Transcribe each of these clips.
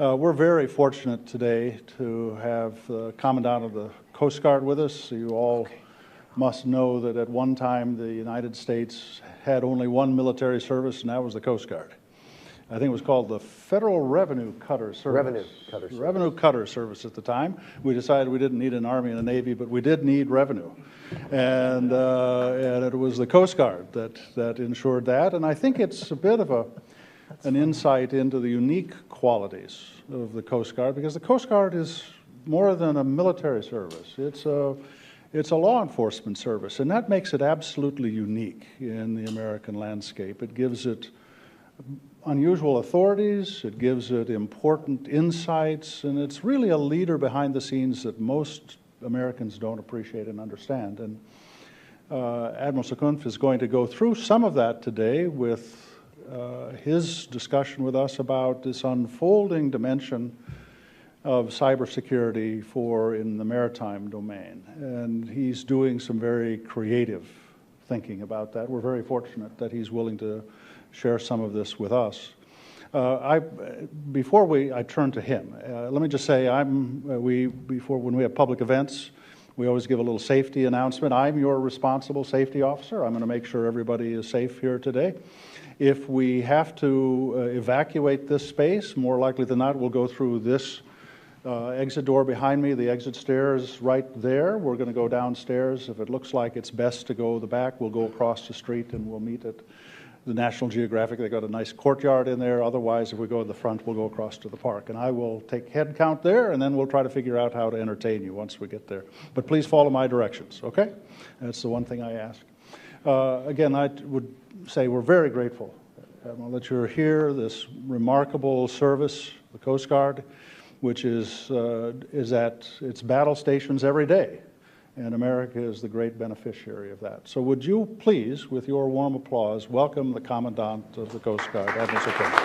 We're very fortunate today to have the Commandant of the Coast Guard with us. You all must know that at one time the United States had only one military service, and that was the Coast Guard. I think it was called the Federal Revenue Cutter Service. Revenue Cutter Service at the time. We decided we didn't need an Army and a Navy, but we did need revenue. And it was the Coast Guard that ensured that. And I think it's a bit of an insight into the unique qualities of the Coast Guard, because the Coast Guard is more than a military service. It's a law enforcement service, and that makes it absolutely unique in the American landscape. It gives it unusual authorities, it gives it important insights, and it's really a leader behind the scenes that most Americans don't appreciate and understand. And Admiral Zukunft is going to go through some of that today with his discussion with us about this unfolding dimension of cybersecurity in the maritime domain. And he's doing some very creative thinking about that. We're very fortunate that he's willing to share some of this with us. Before I turn to him, let me just say, when we have public events, we always give a little safety announcement. I'm your responsible safety officer. I'm going to make sure everybody is safe here today. If we have to evacuate this space, more likely than not, we'll go through this exit door behind me, the exit stairs right there. We're going to go downstairs. If it looks like it's best to go the back, we'll go across the street and we'll meet at the National Geographic. They got a nice courtyard in there. Otherwise, if we go to the front, we'll go across to the park. And I will take head count there, and then we'll try to figure out how to entertain you once we get there. But please follow my directions, okay? That's the one thing I ask. Again, I would say we're very grateful that you're here, this remarkable service, the Coast Guard, which is at its battle stations every day. And America is the great beneficiary of that. So would you please, with your warm applause, welcome the Commandant of the Coast Guard, Admiral Zukunft.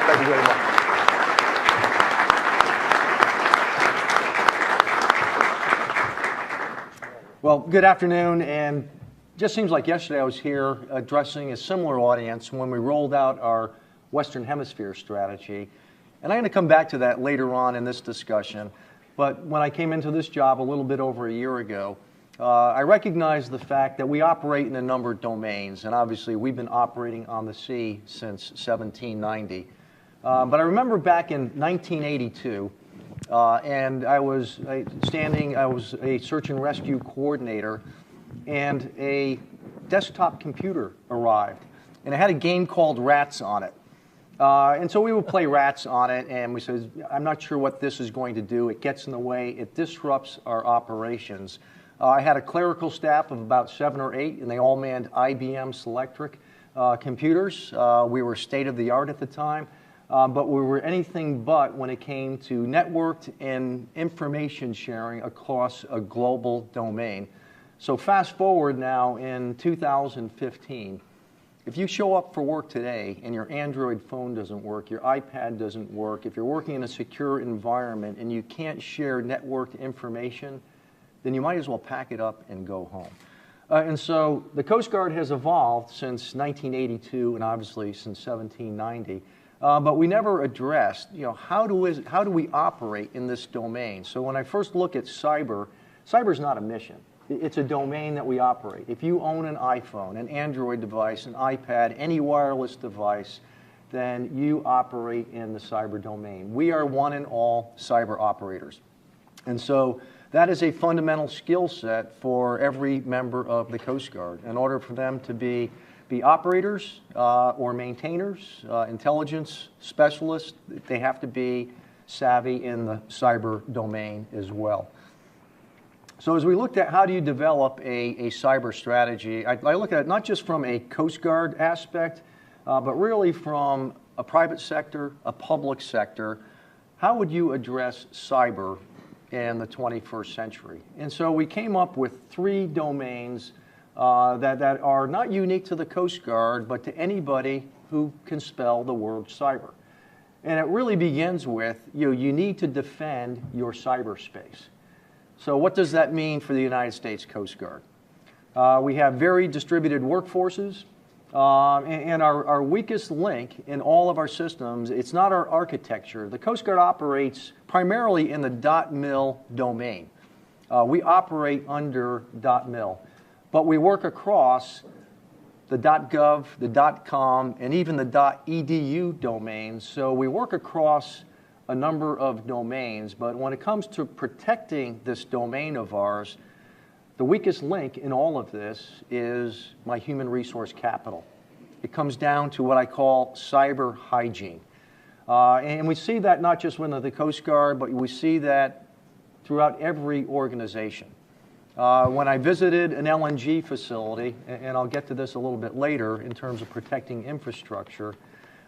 Thank you very much. Well, good afternoon, and just seems like yesterday I was here addressing a similar audience when we rolled out our Western Hemisphere strategy. And I'm going to come back to that later on in this discussion. But when I came into this job a little bit over a year ago, I recognized the fact that we operate in a number of domains, and obviously we've been operating on the sea since 1790. But I remember back in 1982, and I was a search and rescue coordinator, and a desktop computer arrived, and it had a game called Rats on it. And so we would play Rats on it, and we said, I'm not sure what this is going to do. It gets in the way. It disrupts our operations. I had a clerical staff of about 7 or 8, and they all manned IBM Selectric computers. We were state-of-the-art at the time, but we were anything but when it came to networked and information sharing across a global domain. So fast forward now in 2015. If you show up for work today and your Android phone doesn't work, your iPad doesn't work, if you're working in a secure environment and you can't share networked information, then you might as well pack it up and go home. And so the Coast Guard has evolved since 1982 and obviously since 1790, but we never addressed, how do we operate in this domain? So when I first look at cyber is not a mission. It's a domain that we operate. If you own an iPhone, an Android device, an iPad, any wireless device, then you operate in the cyber domain. We are one and all cyber operators. And so that is a fundamental skill set for every member of the Coast Guard. In order for them to be operators or maintainers, intelligence specialists, they have to be savvy in the cyber domain as well. So as we looked at how do you develop a cyber strategy, I look at it not just from a Coast Guard aspect, but really from a private sector, a public sector. How would you address cyber in the 21st century? And so we came up with 3 domains that are not unique to the Coast Guard, but to anybody who can spell the word cyber. And it really begins with, you need to defend your cyberspace. So what does that mean for the United States Coast Guard? We have very distributed workforces. And our weakest link in all of our systems, it's not our architecture. The Coast Guard operates primarily in the .mil domain. We operate under .mil, but we work across the .gov, the .com, and even the .edu domains. So we work across a number of domains, but when it comes to protecting this domain of ours, the weakest link in all of this is my human resource capital. It comes down to what I call cyber hygiene. And we see that not just within the Coast Guard, but we see that throughout every organization. When I visited an LNG facility, and I'll get to this a little bit later in terms of protecting infrastructure,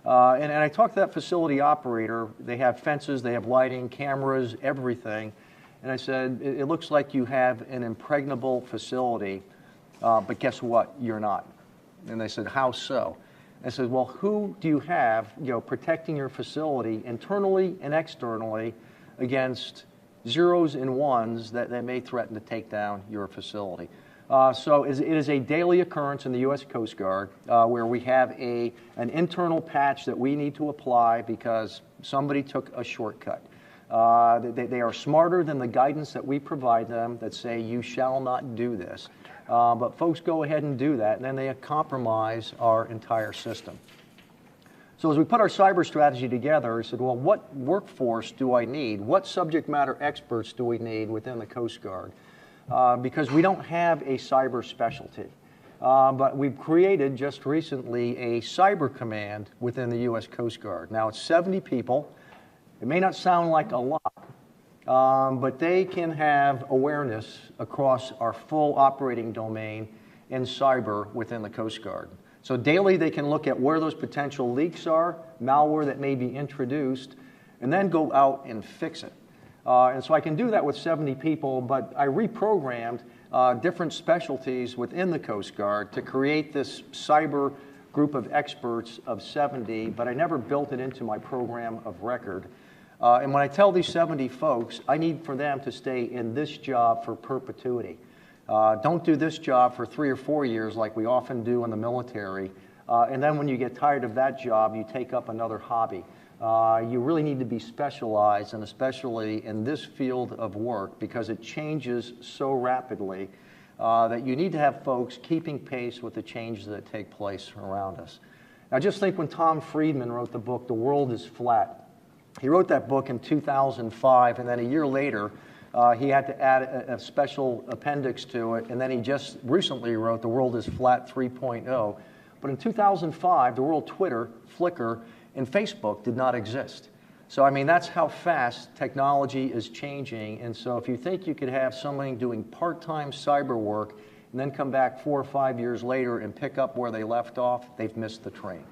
and I talked to that facility operator. They have fences, they have lighting, cameras, everything. And I said, it looks like you have an impregnable facility, but guess what? You're not. And they said, how so? I said, well, who do you have, protecting your facility internally and externally against zeros and ones that may threaten to take down your facility? So it is a daily occurrence in the U.S. Coast Guard where we have an internal patch that we need to apply because somebody took a shortcut. They are smarter than the guidance that we provide them that say you shall not do this. But folks go ahead and do that, and then they compromise our entire system. So as we put our cyber strategy together, I said, well, what workforce do I need? What subject matter experts do we need within the Coast Guard? Because we don't have a cyber specialty. But we've created just recently a cyber command within the U.S. Coast Guard. Now it's 70 people. It may not sound like a lot, but they can have awareness across our full operating domain in cyber within the Coast Guard. So daily they can look at where those potential leaks are, malware that may be introduced, and then go out and fix it. And so I can do that with 70 people, but I reprogrammed different specialties within the Coast Guard to create this cyber group of experts of 70, but I never built it into my program of record. And when I tell these 70 folks, I need for them to stay in this job for perpetuity. Don't do this job for 3 or 4 years like we often do in the military. And then when you get tired of that job, you take up another hobby. You really need to be specialized, and especially in this field of work, because it changes so rapidly that you need to have folks keeping pace with the changes that take place around us. Now just think when Tom Friedman wrote the book, The World is Flat. He wrote that book in 2005, and then a year later, he had to add a special appendix to it, and then he just recently wrote The World is Flat 3.0. But in 2005, the world Twitter, Flickr, and Facebook did not exist. So, I mean, that's how fast technology is changing. And so if you think you could have somebody doing part-time cyber work and then come back 4 or 5 years later and pick up where they left off, they've missed the train.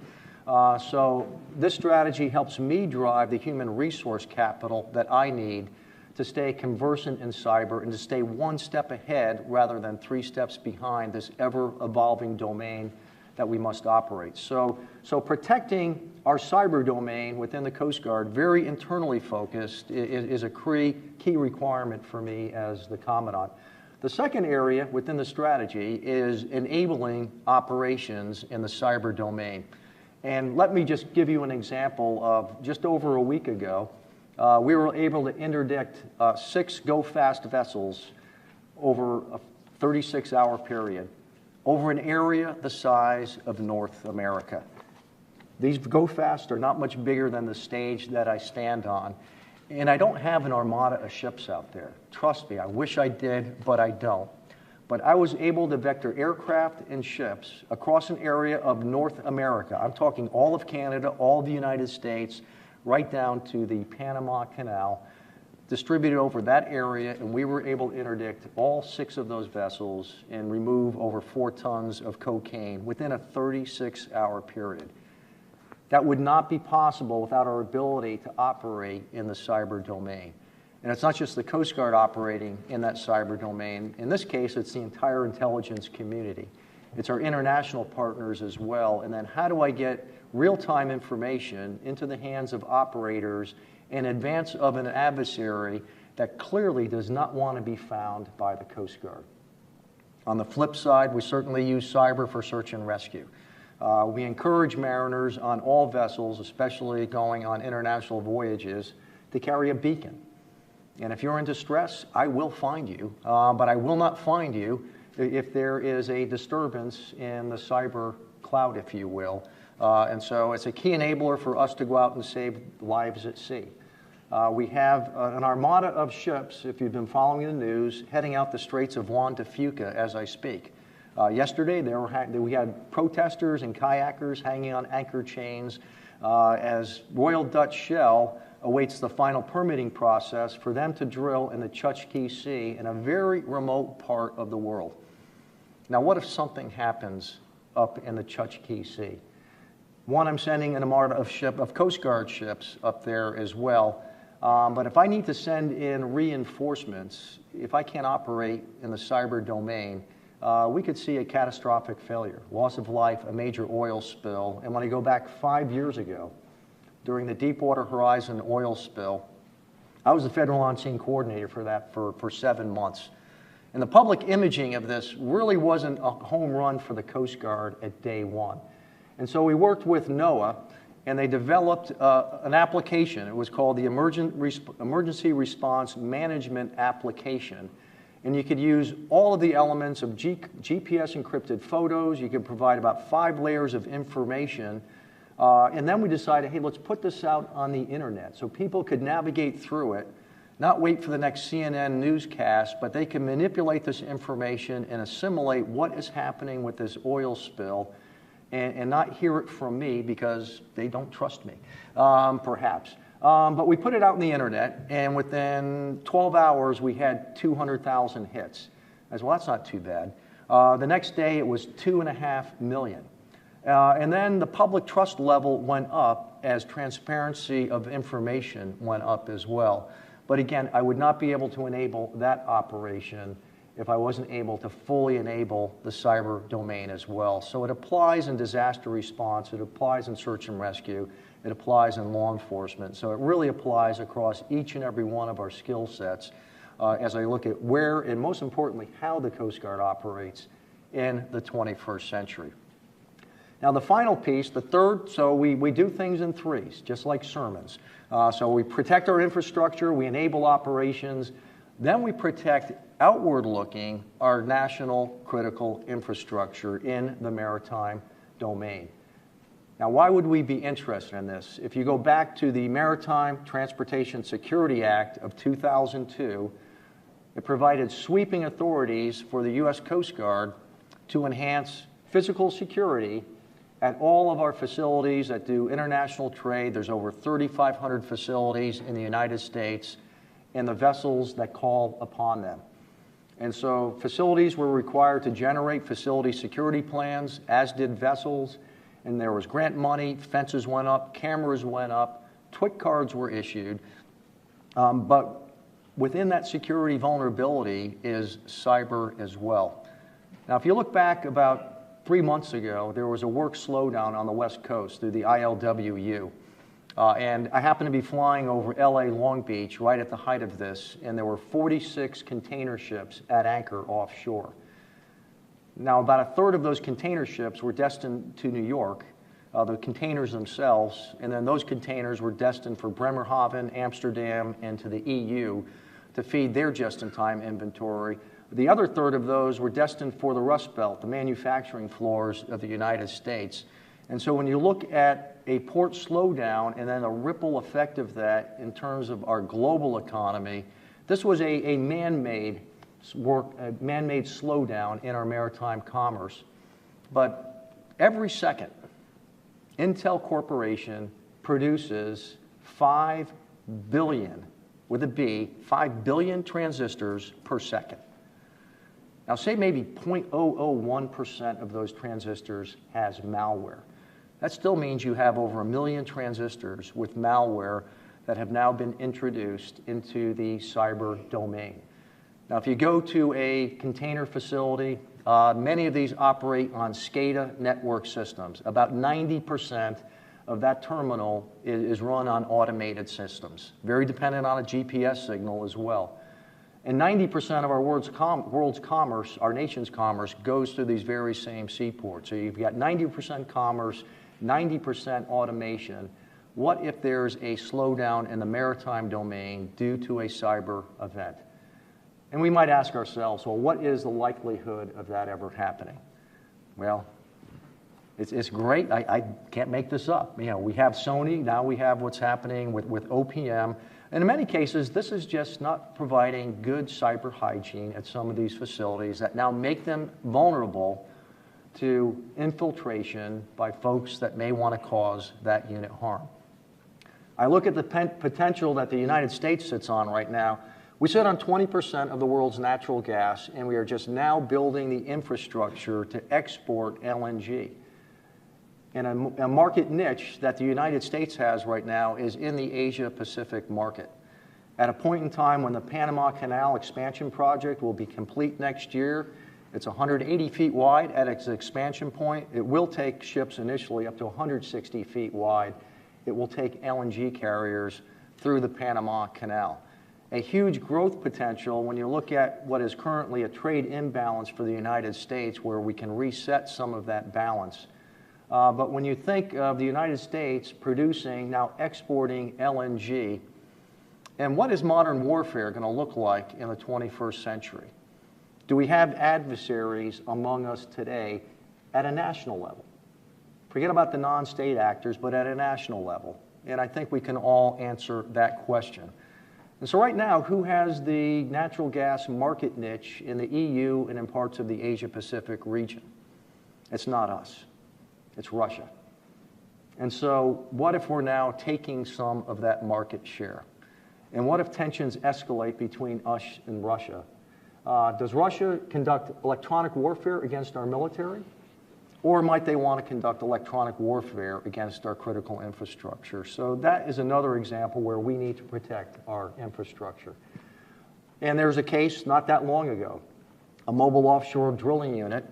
So this strategy helps me drive the human resource capital that I need to stay conversant in cyber and to stay 1 step ahead rather than 3 steps behind this ever-evolving domain that we must operate. So protecting our cyber domain within the Coast Guard, very internally focused, is a key requirement for me as the Commandant. The second area within the strategy is enabling operations in the cyber domain. And let me just give you an example of just over a week ago, we were able to interdict 6 go-fast vessels over a 36-hour period over an area the size of North America. These go-fast are not much bigger than the stage that I stand on. And I don't have an armada of ships out there. Trust me, I wish I did, but I don't. But I was able to vector aircraft and ships across an area of North America. I'm talking all of Canada, all of the United States, right down to the Panama Canal, distributed over that area, and we were able to interdict all 6 of those vessels and remove over 4 tons of cocaine within a 36-hour period. That would not be possible without our ability to operate in the cyber domain. And it's not just the Coast Guard operating in that cyber domain. In this case, it's the entire intelligence community. It's our international partners as well. And then how do I get real-time information into the hands of operators in advance of an adversary that clearly does not want to be found by the Coast Guard? On the flip side, we certainly use cyber for search and rescue. We encourage mariners on all vessels, especially going on international voyages, to carry a beacon. And if you're in distress, I will find you, but I will not find you if there is a disturbance in the cyber cloud, if you will. And so it's a key enabler for us to go out and save lives at sea. We have an armada of ships, if you've been following the news, heading out the Straits of Juan de Fuca as I speak. Yesterday, we had protesters and kayakers hanging on anchor chains as Royal Dutch Shell awaits the final permitting process for them to drill in the Chukchi Sea in a very remote part of the world. Now, what if something happens up in the Chukchi Sea? One, I'm sending an armada of Coast Guard ships up there as well. But if I need to send in reinforcements, if I can't operate in the cyber domain, we could see a catastrophic failure, loss of life, a major oil spill. And when I go back 5 years ago, during the Deepwater Horizon oil spill, I was the federal on-scene coordinator for that for 7 months. And the public imaging of this really wasn't a home run for the Coast Guard at day one. And so we worked with NOAA, and they developed an application. It was called the Emergency Response Management Application. And you could use all of the elements of GPS encrypted photos. You could provide about 5 layers of information. And then we decided, hey, let's put this out on the internet so people could navigate through it, not wait for the next CNN newscast, but they can manipulate this information and assimilate what is happening with this oil spill and not hear it from me because they don't trust me, perhaps. But we put it out on the internet, and within 12 hours, we had 200,000 hits. I said, well, that's not too bad. The next day, it was 2.5 million. And then the public trust level went up as transparency of information went up as well. But again, I would not be able to enable that operation if I wasn't able to fully enable the cyber domain as well. So it applies in disaster response, it applies in search and rescue, it applies in law enforcement. So it really applies across each and every one of our skill sets as I look at where, and most importantly, how the Coast Guard operates in the 21st century. Now the final piece, the third, so we do things in threes, just like sermons. So we protect our infrastructure, we enable operations, then we protect outward-looking our national critical infrastructure in the maritime domain. Now, why would we be interested in this? If you go back to the Maritime Transportation Security Act of 2002, it provided sweeping authorities for the U.S. Coast Guard to enhance physical security at all of our facilities that do international trade. There's over 3,500 facilities in the United States and the vessels that call upon them. And so facilities were required to generate facility security plans, as did vessels, and there was grant money, fences went up, cameras went up, TWIC cards were issued, but within that security vulnerability is cyber as well. Now, if you look back about 3 months ago, there was a work slowdown on the West Coast through the ILWU. And I happened to be flying over LA Long Beach right at the height of this, and there were 46 container ships at anchor offshore. Now, about a third of those container ships were destined to New York, the containers themselves, and then those containers were destined for Bremerhaven, Amsterdam, and to the EU to feed their just-in-time inventory. The other third of those were destined for the Rust Belt, the manufacturing floors of the United States. And so when you look at a port slowdown and then a ripple effect of that in terms of our global economy, this was a man-made slowdown in our maritime commerce. But every second, Intel Corporation produces 5 billion, with a B, 5 billion transistors per second. Now say maybe 0.001% of those transistors has malware. That still means you have over 1 million transistors with malware that have now been introduced into the cyber domain. Now, if you go to a container facility, many of these operate on SCADA network systems. About 90% of that terminal is run on automated systems, very dependent on a GPS signal as well. And 90% of our world's commerce, our nation's commerce, goes through these very same seaports. So you've got 90% commerce, 90% automation. What if there's a slowdown in the maritime domain due to a cyber event? And we might ask ourselves, well, what is the likelihood of that ever happening? Well, it's great. I can't make this up. You know, we have Sony, now we have what's happening with OPM. And in many cases, this is just not providing good cyber hygiene at some of these facilities that now make them vulnerable to infiltration by folks that may want to cause that unit harm. I look at the potential that the United States sits on right now. We sit on 20% of the world's natural gas, and we are just now building the infrastructure to export LNG. And a market niche that the United States has right now is in the Asia-Pacific market. At a point in time when the Panama Canal expansion project will be complete next year, it's 180 feet wide at its expansion point. It will take ships initially up to 160 feet wide. It will take LNG carriers through the Panama Canal. A huge growth potential when you look at what is currently a trade imbalance for the United States, where we can reset some of that balance. But when you think of the United States producing, now exporting LNG, and what is modern warfare going to look like in the 21st century? Do we have adversaries among us today at a national level? Forget about the non-state actors, but at a national level. And I think we can all answer that question. And so right now, who has the natural gas market niche in the EU and in parts of the Asia-Pacific region? It's not us. It's Russia. And so what if we're now taking some of that market share? And what if tensions escalate between us and Russia? Does Russia conduct electronic warfare against our military? Or might they want to conduct electronic warfare against our critical infrastructure? So that is another example where we need to protect our infrastructure. And there's a case not that long ago, a mobile offshore drilling unit.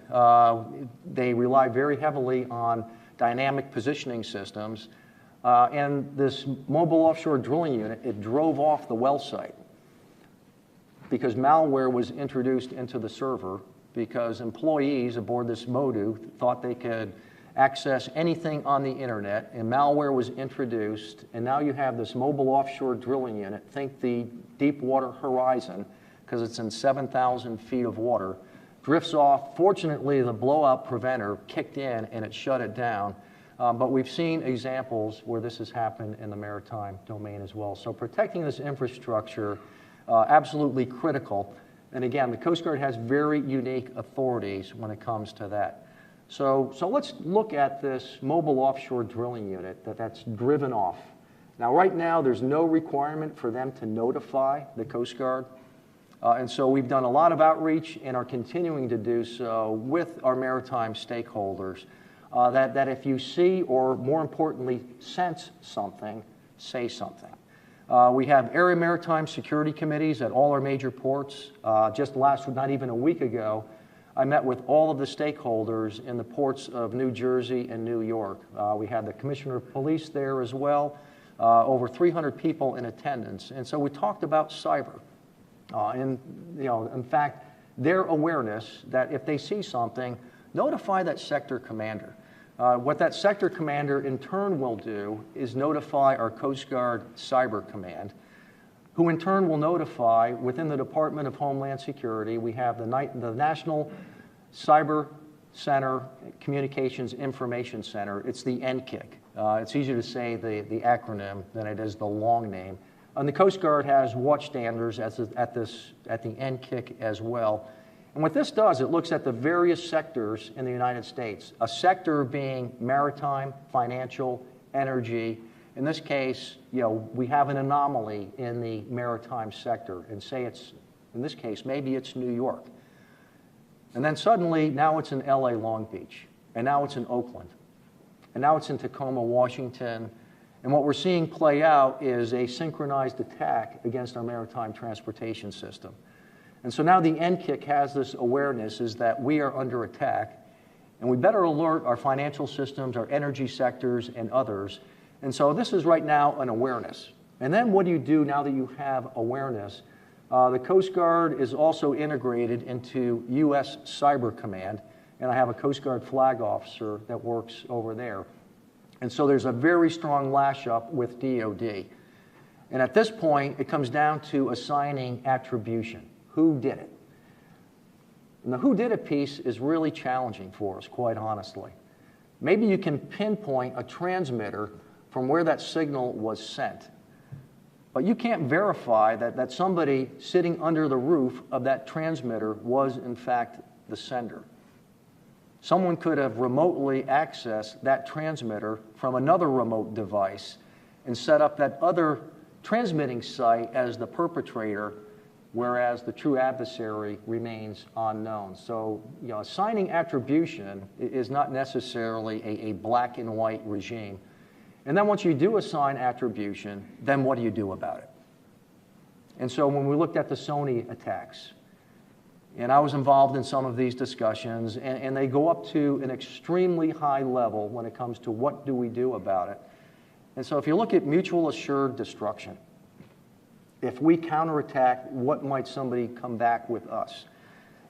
They rely very heavily on dynamic positioning systems. And this mobile offshore drilling unit, it drove off the well site because malware was introduced into the server, because employees aboard this MODU thought they could access anything on the internet, and malware was introduced, and now you have this mobile offshore drilling unit, think the Deepwater Horizon, because it's in 7,000 feet of water, drifts off. Fortunately, the blowout preventer kicked in and it shut it down. But we've seen examples where this has happened in the maritime domain as well. So protecting this infrastructure, absolutely critical. And again, the Coast Guard has very unique authorities when it comes to that. So let's look at this mobile offshore drilling unit that's driven off. Now, right now, there's no requirement for them to notify the Coast Guard. And so we've done a lot of outreach and are continuing to do so with our maritime stakeholders, that if you see, or more importantly, sense something, say something. We have area maritime security committees at all our major ports. Just not even a week ago, I met with all of the stakeholders in the ports of New Jersey and New York. We had the Commissioner of Police there as well, over 300 people in attendance. And so we talked about cyber. And in fact, their awareness that if they see something, notify that sector commander. What that sector commander in turn will do is notify our Coast Guard Cyber Command, who in turn will notify within the Department of Homeland Security. We have the National Cyber Center Communications Information Center. It's the NCIC. It's easier to say the acronym than it is the long name. And the Coast Guard has watchstanders at the NCIC as well. And what this does, it looks at the various sectors in the United States, a sector being maritime, financial, energy. In this case, we have an anomaly in the maritime sector, and say it's, in this case, maybe it's New York. And then suddenly, now it's in LA Long Beach, and now it's in Oakland, and now it's in Tacoma, Washington. And what we're seeing play out is a synchronized attack against our maritime transportation system. And so now the NCIC has this awareness is that we are under attack, and we better alert our financial systems, our energy sectors, and others. And so this is right now an awareness. And then what do you do now that you have awareness? The Coast Guard is also integrated into U.S. Cyber Command, and I have a Coast Guard flag officer that works over there. And so there's a very strong lash-up with DOD. And at this point, it comes down to assigning attribution. Who did it? And the who did it piece is really challenging for us, quite honestly. Maybe you can pinpoint a transmitter from where that signal was sent, but you can't verify that somebody sitting under the roof of that transmitter was, in fact, the sender. Someone could have remotely accessed that transmitter from another remote device and set up that other transmitting site as the perpetrator, whereas the true adversary remains unknown. So, assigning attribution is not necessarily a black and white regime. And then once you do assign attribution, then what do you do about it? And so when we looked at the Sony attacks, and I was involved in some of these discussions, and they go up to an extremely high level when it comes to what do we do about it. And so if you look at mutual assured destruction, if we counterattack, what might somebody come back with us?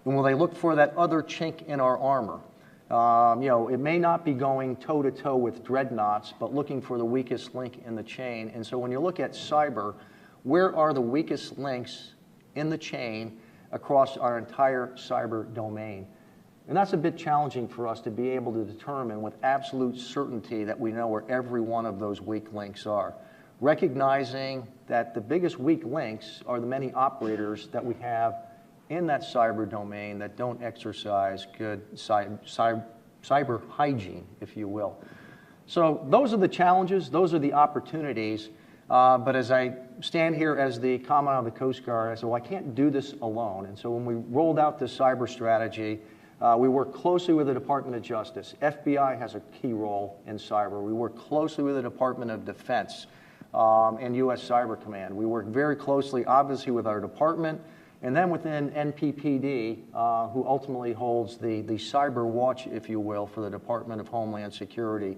And will they look for that other chink in our armor? It may not be going toe-to-toe with dreadnoughts, but looking for the weakest link in the chain. And so when you look at cyber, where are the weakest links in the chain across our entire cyber domain? And that's a bit challenging for us to be able to determine with absolute certainty that we know where every one of those weak links are. Recognizing that the biggest weak links are the many operators that we have in that cyber domain that don't exercise good cyber hygiene, if you will. So those are the challenges, those are the opportunities. But as I stand here as the Commandant of the Coast Guard, I said, well, I can't do this alone. And so when we rolled out this cyber strategy, we worked closely with the Department of Justice. FBI has a key role in cyber. We work closely with the Department of Defense and U.S. Cyber Command. We work very closely, obviously, with our department, and then within NPPD, who ultimately holds the cyber watch, if you will, for the Department of Homeland Security.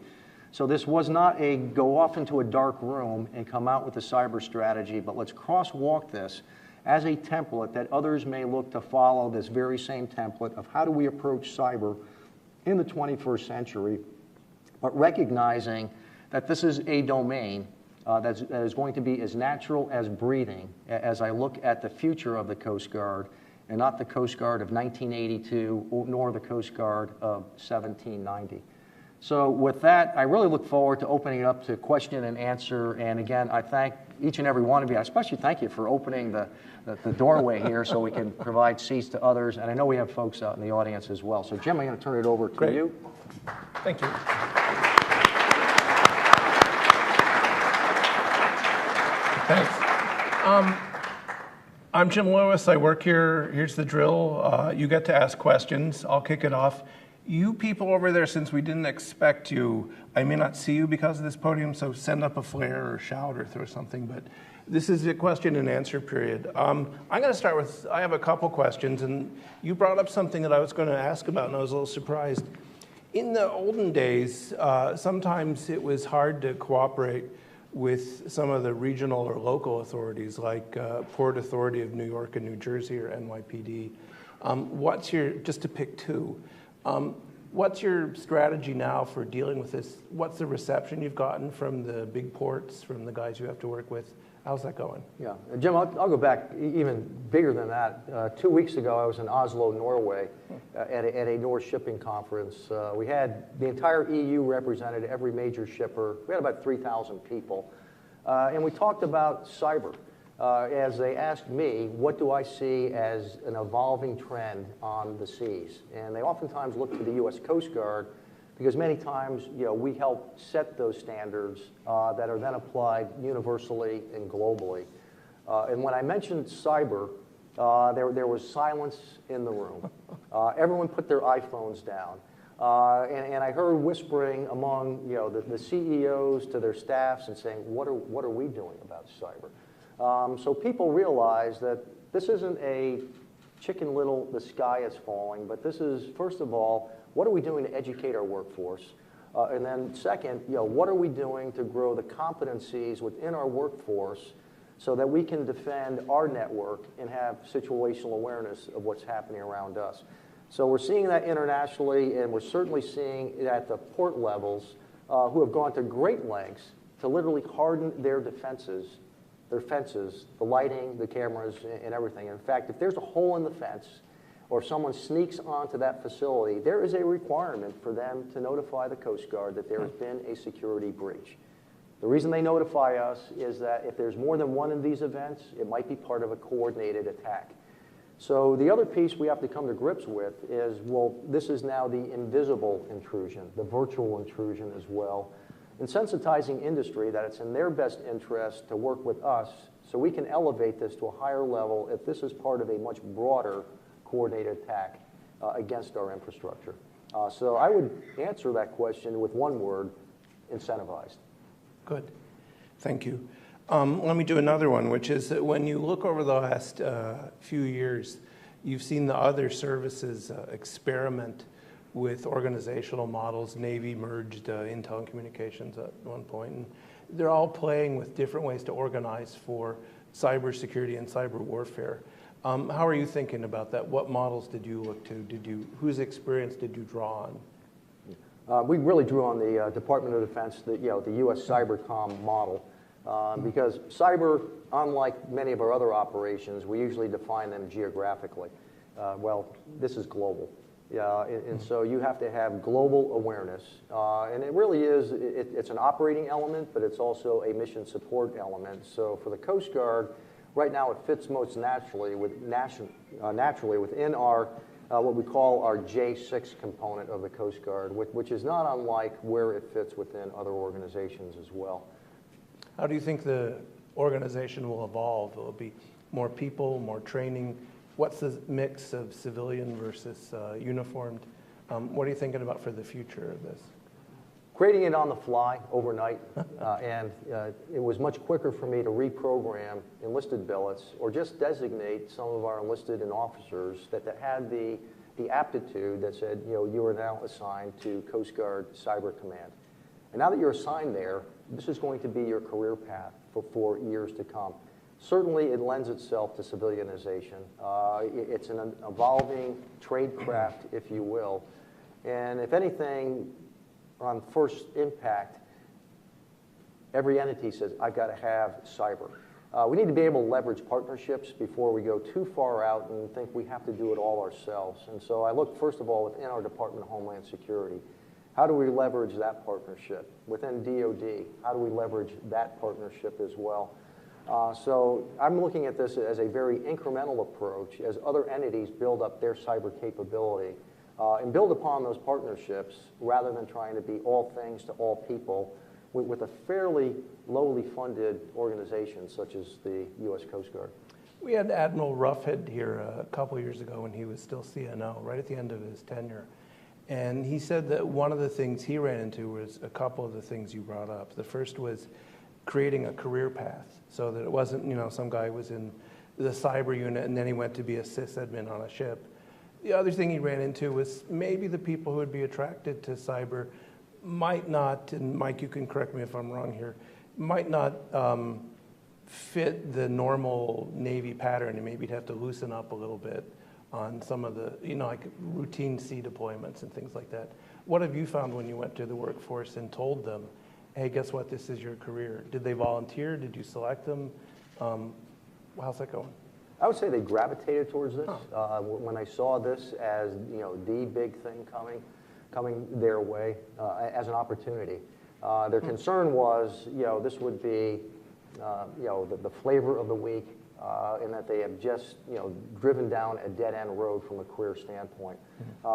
So this was not a go off into a dark room and come out with a cyber strategy, but let's crosswalk this as a template that others may look to follow this very same template of how do we approach cyber in the 21st century, but recognizing that this is a domain that is going to be as natural as breathing as I look at the future of the Coast Guard, and not the Coast Guard of 1982 nor the Coast Guard of 1790. So with that, I really look forward to opening it up to question and answer. And again, I thank each and every one of you. I especially thank you for opening the doorway here so we can provide seats to others. And I know we have folks out in the audience as well. So Jim, I'm going to turn it over to you. Thank you. Thanks. I'm Jim Lewis. I work here. Here's the drill. You get to ask questions. I'll kick it off. You people over there, since we didn't expect you, I may not see you because of this podium, so send up a flare or shout or throw something, but this is a question and answer period. I'm going to start with, I have a couple questions, and you brought up something that I was going to ask about, and I was a little surprised. In the olden days, sometimes it was hard to cooperate with some of the regional or local authorities, like Port Authority of New York and New Jersey, or NYPD. What's your, just to pick two, what's your strategy now for dealing with this? What's the reception you've gotten from the big ports, from the guys you have to work with? How's that going? Yeah, Jim, I'll go back even bigger than that. 2 weeks ago, I was in Oslo, Norway, at a North Shipping Conference. We had the entire EU represented, every major shipper. We had about 3,000 people. And we talked about cyber. As they asked me, what do I see as an evolving trend on the seas? And they oftentimes look to the U.S. Coast Guard, because many times, we help set those standards that are then applied universally and globally. And when I mentioned cyber, there was silence in the room. Everyone put their iPhones down. And I heard whispering among the CEOs to their staffs and saying, what are we doing about cyber? So people realize that this isn't a Chicken Little, the sky is falling, but this is, first of all, what are we doing to educate our workforce? And then second, what are we doing to grow the competencies within our workforce so that we can defend our network and have situational awareness of what's happening around us. So we're seeing that internationally, and we're certainly seeing it at the port levels who have gone to great lengths to literally harden their defenses, their fences, the lighting, the cameras, and everything. In fact, if there's a hole in the fence or if someone sneaks onto that facility, there is a requirement for them to notify the Coast Guard that there has been a security breach. The reason they notify us is that if there's more than one of these events, it might be part of a coordinated attack. So the other piece we have to come to grips with is, well, this is now the invisible intrusion, the virtual intrusion as well, and sensitizing industry that it's in their best interest to work with us so we can elevate this to a higher level if this is part of a much broader coordinated attack against our infrastructure. So I would answer that question with one word: incentivized. Good. Thank you. Let me do another one, which is that when you look over the last few years, you've seen the other services experiment with organizational models. Navy merged intel and communications at one point, and they're all playing with different ways to organize for cybersecurity and cyber warfare. How are you thinking about that? What models did you look to? Whose experience did you draw on? We really drew on the Department of Defense, the U.S. Cybercom model, because cyber, unlike many of our other operations, we usually define them geographically. Well, this is global, and so you have to have global awareness, and it really is. It's an operating element, but it's also a mission support element. So for the Coast Guard, right now it fits most naturally within our what we call our J6 component of the Coast Guard, which is not unlike where it fits within other organizations as well. How do you think the organization will evolve? Will it be more people, more training? What's the mix of civilian versus uniformed? What are you thinking about for the future of this? Creating it on the fly overnight, and it was much quicker for me to reprogram enlisted billets or just designate some of our enlisted and officers that had the aptitude that said, you are now assigned to Coast Guard Cyber Command. And now that you're assigned there, this is going to be your career path for years to come. Certainly, it lends itself to civilianization. It's an evolving trade craft, if you will. And if anything, on first impact, every entity says, I've got to have cyber. We need to be able to leverage partnerships before we go too far out and think we have to do it all ourselves. And so I look, first of all, within our Department of Homeland Security. How do we leverage that partnership? Within DoD, how do we leverage that partnership as well? So I'm looking at this as a very incremental approach as other entities build up their cyber capability. And build upon those partnerships rather than trying to be all things to all people with a fairly lowly funded organization such as the U.S. Coast Guard. We had Admiral Roughhead here a couple years ago when he was still CNO, right at the end of his tenure. And he said that one of the things he ran into was a couple of the things you brought up. The first was creating a career path so that it wasn't, some guy was in the cyber unit and then he went to be a sysadmin on a ship. The other thing he ran into was maybe the people who would be attracted to cyber might not, and Mike, you can correct me if I'm wrong here, might not fit the normal Navy pattern, and maybe you'd have to loosen up a little bit on some of the, like routine sea deployments and things like that. What have you found when you went to the workforce and told them, hey, guess what, this is your career? Did they volunteer? Did you select them? How's that going? I would say they gravitated towards this when I saw this as the big thing coming their way as an opportunity. Their concern was this would be the flavor of the week, and that they have just driven down a dead end road from a career standpoint.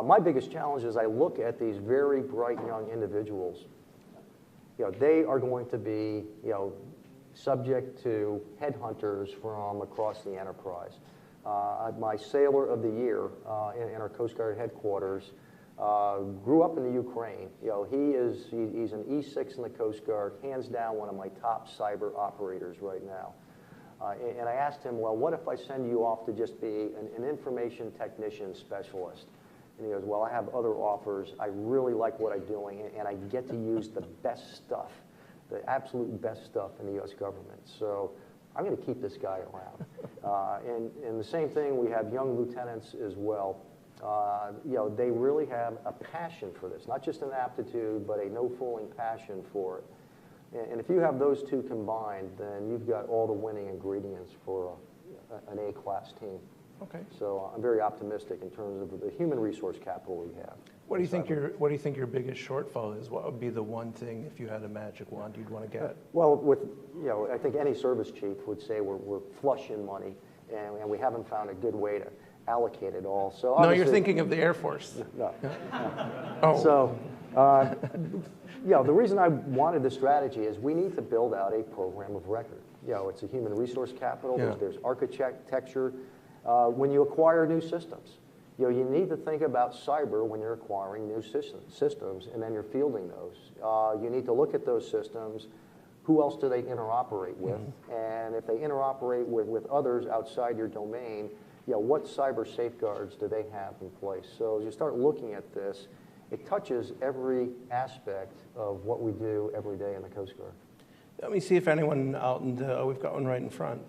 My biggest challenge is I look at these very bright young individuals. They are going to be subject to headhunters from across the enterprise. My sailor of the year in our Coast Guard headquarters grew up in the Ukraine. He's an E6 in the Coast Guard, hands down one of my top cyber operators right now. And I asked him, well, what if I send you off to just be an information technician specialist? And he goes, well, I have other offers. I really like what I'm doing, and I get to use the best stuff, the absolute best stuff in the U.S. government. So I'm going to keep this guy around. And the same thing, we have young lieutenants as well. You know, they really have a passion for this, not just an aptitude, but a no-fooling passion for it. And if you have those two combined, then you've got all the winning ingredients for an A-class team. Okay. So I'm very optimistic in terms of the human resource capital we have. What do you think your biggest shortfall is? What would be the one thing, if you had a magic wand, you'd want to get? Well, you know, I think any service chief would say we're flush in money, and we haven't found a good way to allocate it all. So no, you're thinking of the Air Force. No. Oh. So, you know, the reason I wanted this strategy is we need to build out a program of record. You know, it's a human resource capital. Yeah. There's architecture. When you acquire new systems, you know, you need to think about cyber when you're acquiring new systems, and then you're fielding those. You need to look at those systems. Who else do they interoperate with? Mm-hmm. And if they interoperate with others outside your domain, you know, what cyber safeguards do they have in place? So as you start looking at this, it touches every aspect of what we do every day in the Coast Guard. Let me see if anyone out in the, we've got one right in front.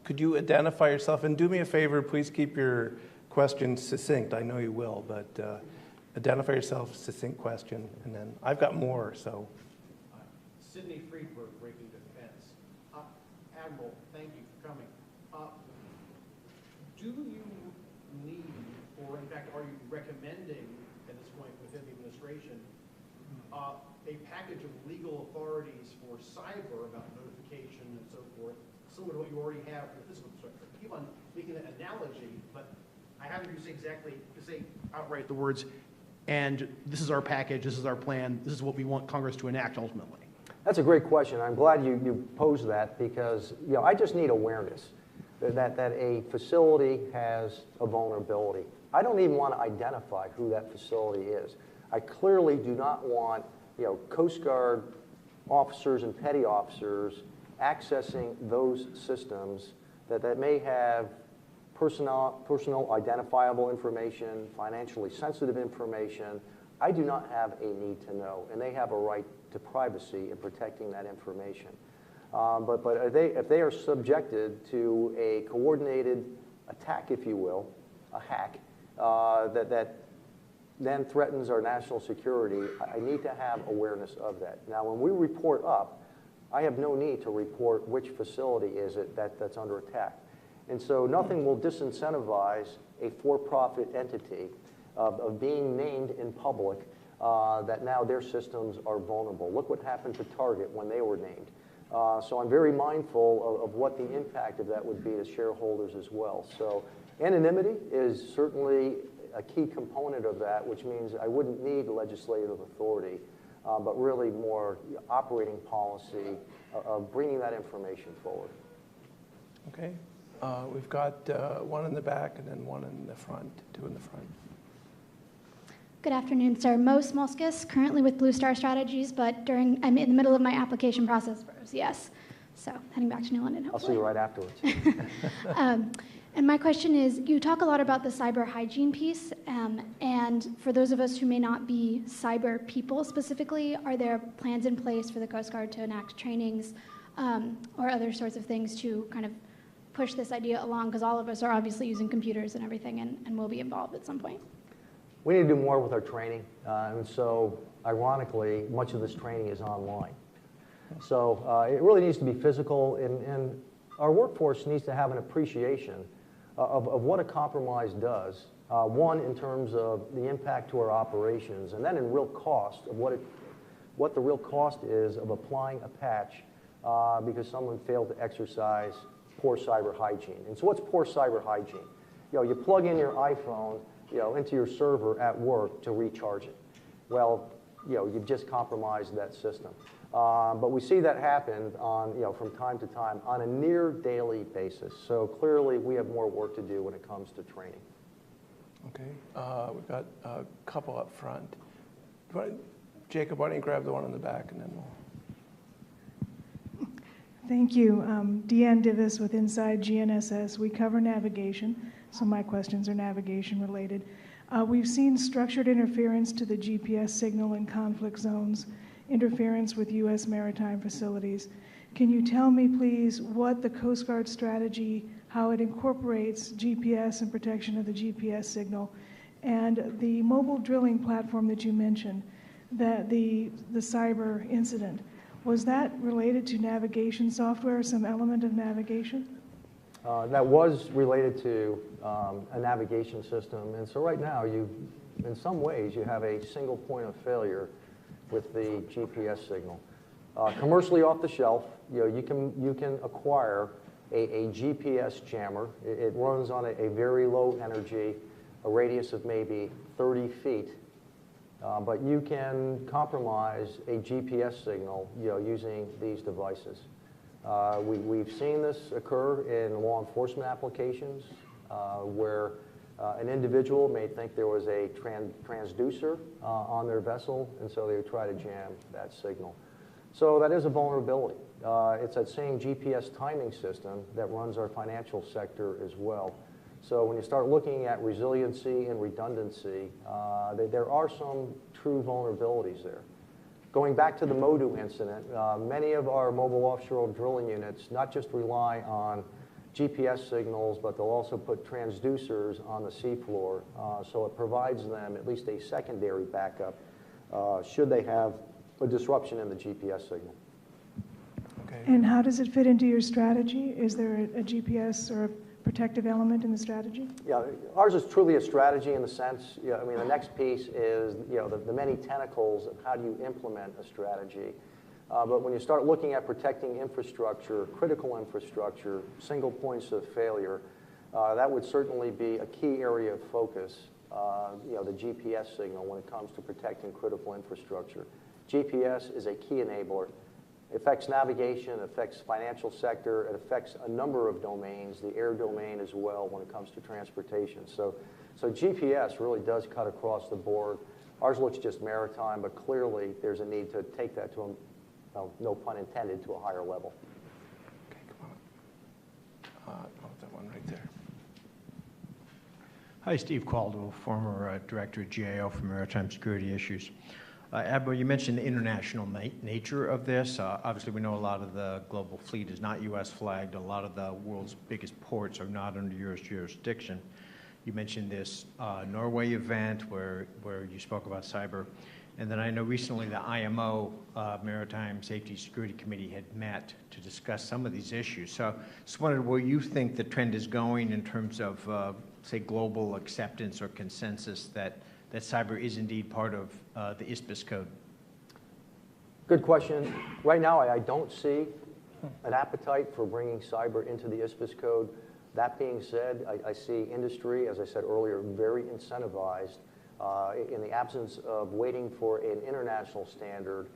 Could you identify yourself? And do me a favor, please keep your questions succinct. I know you will, but identify yourself, succinct question, and then I've got more, so. Sidney Friedberg, Breaking Defense. Admiral, thank you for coming. Do you need, or in fact, are you recommending at this point within the administration, a package of legal authorities for cyber about notification and so forth, similar to what you already have for the physical infrastructure? I keep on making that analogy, but I haven't used exactly to say outright the words, and this is our package, this is our plan, this is what we want Congress to enact ultimately. That's a great question. I'm glad you posed that because, you know, I just need awareness that a facility has a vulnerability. I don't even want to identify who that facility is. I clearly do not want, you know, Coast Guard officers and petty officers accessing those systems that may have personal identifiable information, financially sensitive information. I do not have a need to know, and they have a right to privacy in protecting that information. But if they are subjected to a coordinated attack, if you will, a hack, that then threatens our national security, I need to have awareness of that. Now, when we report up, I have no need to report which facility is it that's under attack. And so nothing will disincentivize a for-profit entity of being named in public that now their systems are vulnerable. Look what happened to Target when they were named. So I'm very mindful of what the impact of that would be to shareholders as well. So anonymity is certainly a key component of that, which means I wouldn't need legislative authority, but really more operating policy of bringing that information forward. Okay. We've got one in the back and then one in the front, two in the front. Good afternoon, sir. Mo Smolskis, currently with Blue Star Strategies, but I'm in the middle of my application process for OCS. So heading back to New London, hopefully. I'll see you right afterwards. And my question is, you talk a lot about the cyber hygiene piece, and for those of us who may not be cyber people specifically, are there plans in place for the Coast Guard to enact trainings or other sorts of things to kind of push this idea along? Because all of us are obviously using computers and everything, and will be involved at some point. We need to do more with our training, and so ironically, much of this training is online. So it really needs to be physical, and our workforce needs to have an appreciation of what a compromise does. One, in terms of the impact to our operations, and then in real cost of what the real cost is of applying a patch because someone failed to exercise poor cyber hygiene. And so what's poor cyber hygiene? You know, you plug in your iPhone, you know, into your server at work to recharge it. Well, you know, you've just compromised that system. But we see that happen on, you know, from time to time on a near daily basis. So clearly we have more work to do when it comes to training. Okay, we've got a couple up front. Jacob, why don't you grab the one in the back and then we'll. Thank you. Deanne Divis with Inside GNSS. We cover navigation, so my questions are navigation related. We've seen structured interference to the GPS signal in conflict zones, interference with U.S. maritime facilities, Can you tell me, please, what the Coast Guard strategy, how it incorporates GPS and protection of the GPS signal, and the mobile drilling platform that you mentioned, that the cyber incident, was that related to navigation software, some element of navigation? That was related to a navigation system. And so right now, in some ways, you have a single point of failure with the GPS signal. Commercially off the shelf, you can acquire a GPS jammer. It runs on a very low energy, a radius of maybe 30 feet. But you can compromise a GPS signal using these devices. We've seen this occur in law enforcement applications where an individual may think there was a transducer on their vessel, and so they would try to jam that signal. So that is a vulnerability. It's that same GPS timing system that runs our financial sector as well. So when you start looking at resiliency and redundancy, there are some true vulnerabilities there. Going back to the MODU incident, many of our mobile offshore drilling units not just rely on GPS signals, but they'll also put transducers on the seafloor, so it provides them at least a secondary backup should they have a disruption in the GPS signal. Okay. And how does it fit into your strategy? Is there a GPS or a protective element in the strategy? Yeah, ours is truly a strategy in the sense, I mean, the next piece is, the many tentacles of how do you implement a strategy. But when you start looking at protecting infrastructure, critical infrastructure, single points of failure, that would certainly be a key area of focus, the GPS signal when it comes to protecting critical infrastructure. GPS is a key enabler. It affects navigation, it affects financial sector, it affects a number of domains, the air domain as well when it comes to transportation. So GPS really does cut across the board. Ours looks just maritime, but clearly there's a need to take that to no pun intended, to a higher level. Okay, come on. That one right there. Hi, Steve Caldwell, former director at GAO for Maritime Security Issues. Admiral, you mentioned the international nature of this. Obviously, we know a lot of the global fleet is not U.S. flagged. A lot of the world's biggest ports are not under U.S. jurisdiction. You mentioned this Norway event where you spoke about cyber. And then I know recently the IMO, Maritime Safety Security Committee, had met to discuss some of these issues. So just wondered where you think the trend is going in terms of, say, global acceptance or consensus that cyber is indeed part of the ISPIS code. Good question. Right now, I don't see an appetite for bringing cyber into the ISPIS code. That being said, I see industry, as I said earlier, very incentivized in the absence of waiting for an international standard,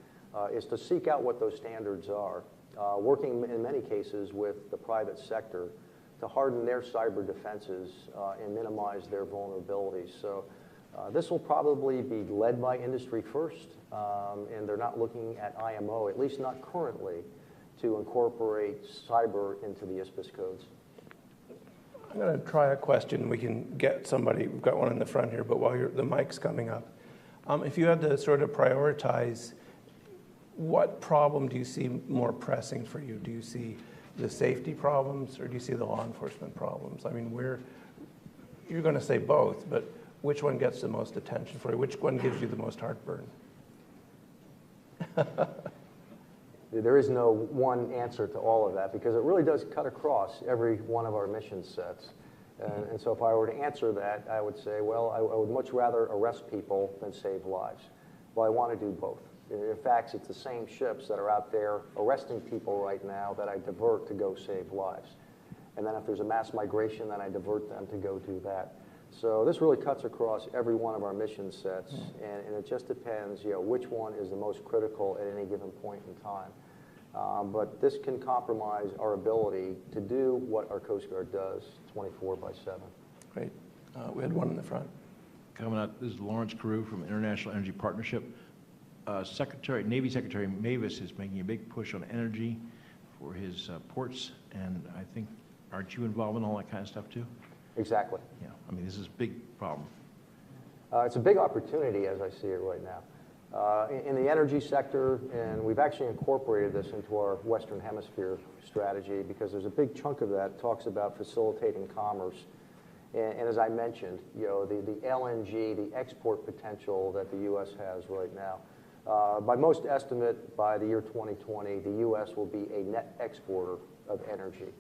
is to seek out what those standards are, working in many cases with the private sector to harden their cyber defenses and minimize their vulnerabilities. So this will probably be led by industry first, and they're not looking at IMO, at least not currently, to incorporate cyber into the ISPIS codes. I'm going to try a question. We can get somebody. We've got one in the front here, but while the mic's coming up, if you had to sort of prioritize, what problem do you see more pressing for you? Do you see the safety problems, or do you see the law enforcement problems? I mean, you're going to say both, but which one gets the most attention for you? Which one gives you the most heartburn? There is no one answer to all of that because it really does cut across every one of our mission sets. And so if I were to answer that, I would say, well, I would much rather arrest people than save lives. Well, I want to do both. In fact, it's the same ships that are out there arresting people right now that I divert to go save lives. And then if there's a mass migration, then I divert them to go do that. So this really cuts across every one of our mission sets, and it just depends, which one is the most critical at any given point in time. But this can compromise our ability to do what our Coast Guard does 24/7. Great. We had one in the front. Commandant, this is Lawrence Carew from International Energy Partnership. Navy Secretary Mavis is making a big push on energy for his ports, and I think, aren't you involved in all that kind of stuff too? Exactly. Yeah, I mean, this is a big problem. It's a big opportunity as I see it right now. In the energy sector, and we've actually incorporated this into our Western Hemisphere strategy because there's a big chunk of that talks about facilitating commerce. And as I mentioned, the LNG, the export potential that the U.S. has right now. By most estimate, by the year 2020, the U.S. will be a net exporter of energy.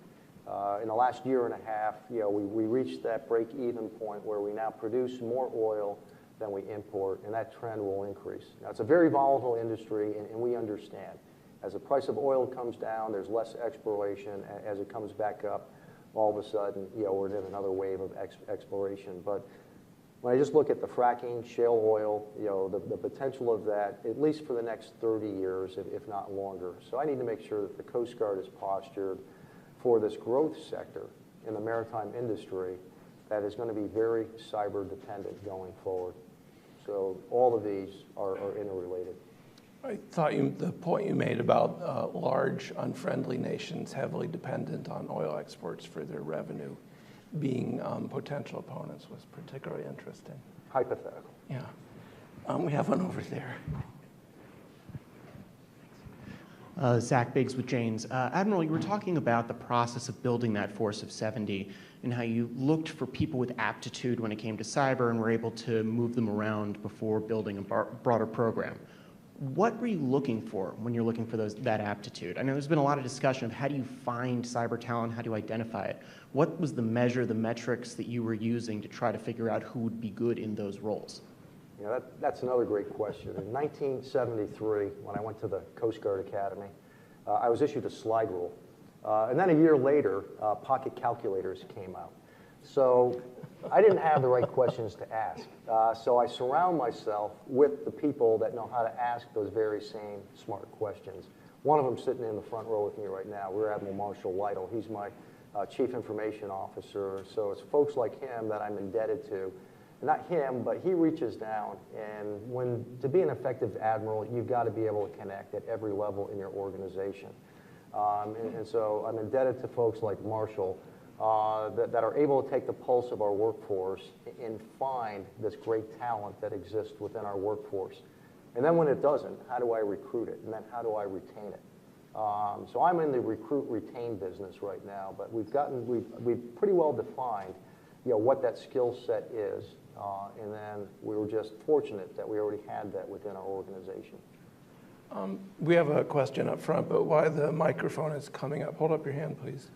In the last year and a half, we reached that break-even point where we now produce more oil than we import, and that trend will increase. Now, it's a very volatile industry, and we understand. As the price of oil comes down, there's less exploration. As it comes back up, all of a sudden, we're in another wave of exploration. But when I just look at the fracking, shale oil, the potential of that, at least for the next 30 years, if not longer. So I need to make sure that the Coast Guard is postured for this growth sector in the maritime industry that is going to be very cyber dependent going forward. So all of these are interrelated. I thought the point you made about large, unfriendly nations heavily dependent on oil exports for their revenue being potential opponents was particularly interesting. Hypothetical. Yeah. We have one over there. Zach Biggs with Janes. Admiral, you were talking about the process of building that force of 70 and how you looked for people with aptitude when it came to cyber and were able to move them around before building a broader program. What were you looking for when you're looking for that aptitude? I know there's been a lot of discussion of how do you find cyber talent, how do you identify it? What was the measure, the metrics that you were using to try to figure out who would be good in those roles? That's another great question. In 1973, when I went to the Coast Guard Academy, I was issued a slide rule. And then a year later, pocket calculators came out. So I didn't have the right questions to ask. So I surround myself with the people that know how to ask those very same smart questions. One of them sitting in the front row with me right now, Rear Admiral Marshall Lytle. He's my Chief Information Officer. So it's folks like him that I'm indebted to. Not him, but he reaches down. And to be an effective admiral, you've got to be able to connect at every level in your organization. And so I'm indebted to folks like Marshall that are able to take the pulse of our workforce and find this great talent that exists within our workforce. And then when it doesn't, how do I recruit it? And then how do I retain it? So I'm in the recruit-retain business right now, but we've pretty well defined what that skill set is. And then we were just fortunate that we already had that within our organization. We have a question up front, but while the microphone is coming up, hold up your hand, please.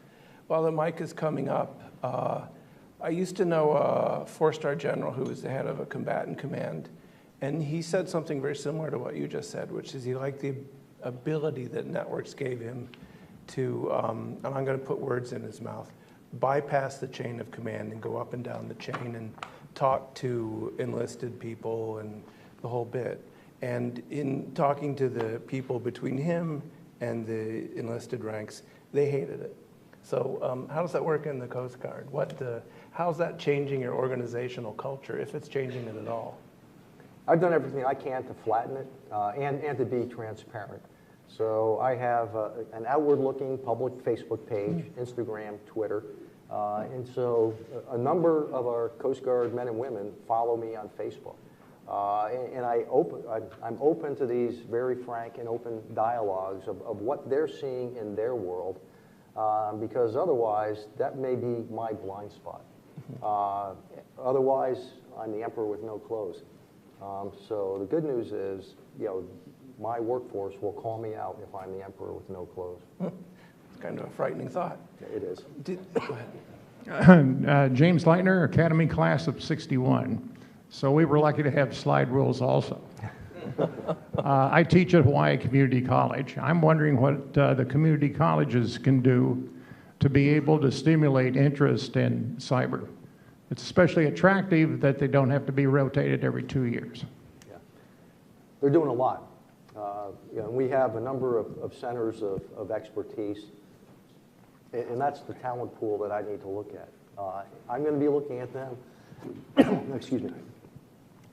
While the mic is coming up, I used to know a four-star general who was the head of a combatant command, and he said something very similar to what you just said, which is he liked the ability that networks gave him to, and I'm going to put words in his mouth, bypass the chain of command and go up and down the chain and talk to enlisted people and the whole bit. And in talking to the people between him and the enlisted ranks, they hated it. So how does that work in the Coast Guard? How's that changing your organizational culture, if it's changing it at all? I've done everything I can to flatten it and to be transparent. So I have an outward-looking public Facebook page, Instagram, Twitter. And so a number of our Coast Guard men and women follow me on Facebook. And I'm open to these very frank and open dialogues of what they're seeing in their world, because otherwise that may be my blind spot. Otherwise, I'm the emperor with no clothes. So the good news is, my workforce will call me out if I'm the emperor with no clothes. It's kind of a frightening thought. It is. Go ahead. James Leitner, Academy Class of 61. So we were lucky to have slide rules also. I teach at Hawaii Community College. I'm wondering what the community colleges can do to be able to stimulate interest in cyber. It's especially attractive that they don't have to be rotated every 2 years. Yeah. They're doing a lot. We have a number of centers of expertise, and that's the talent pool that I need to look at. I'm going to be looking at them, excuse me,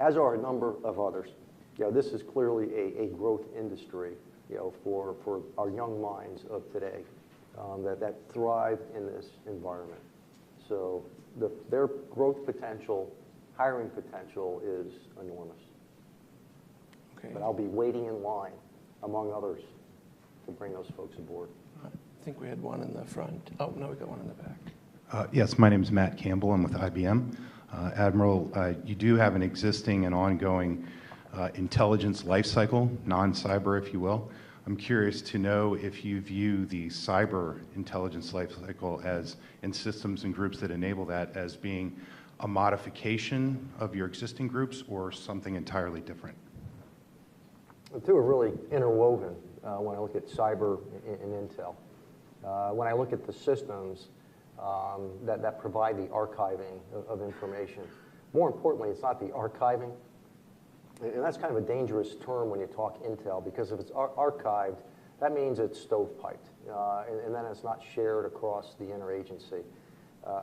as are a number of others. This is clearly a growth industry, for our young minds of today that thrive in this environment. So their growth potential, hiring potential is enormous. Okay. But I'll be waiting in line, among others, to bring those folks aboard. I think we had one in the front. Oh, no, we got one in the back. Yes, my name is Matt Campbell. I'm with IBM. Admiral, you do have an existing and ongoing intelligence lifecycle, non-cyber, if you will. I'm curious to know if you view the cyber intelligence lifecycle as, in systems and groups that enable that, as being a modification of your existing groups or something entirely different. The two are really interwoven when I look at cyber and intel. When I look at the systems that provide the archiving of information, more importantly, it's not the archiving. And that's kind of a dangerous term when you talk intel, because if it's archived, that means it's stovepiped, and then it's not shared across the interagency.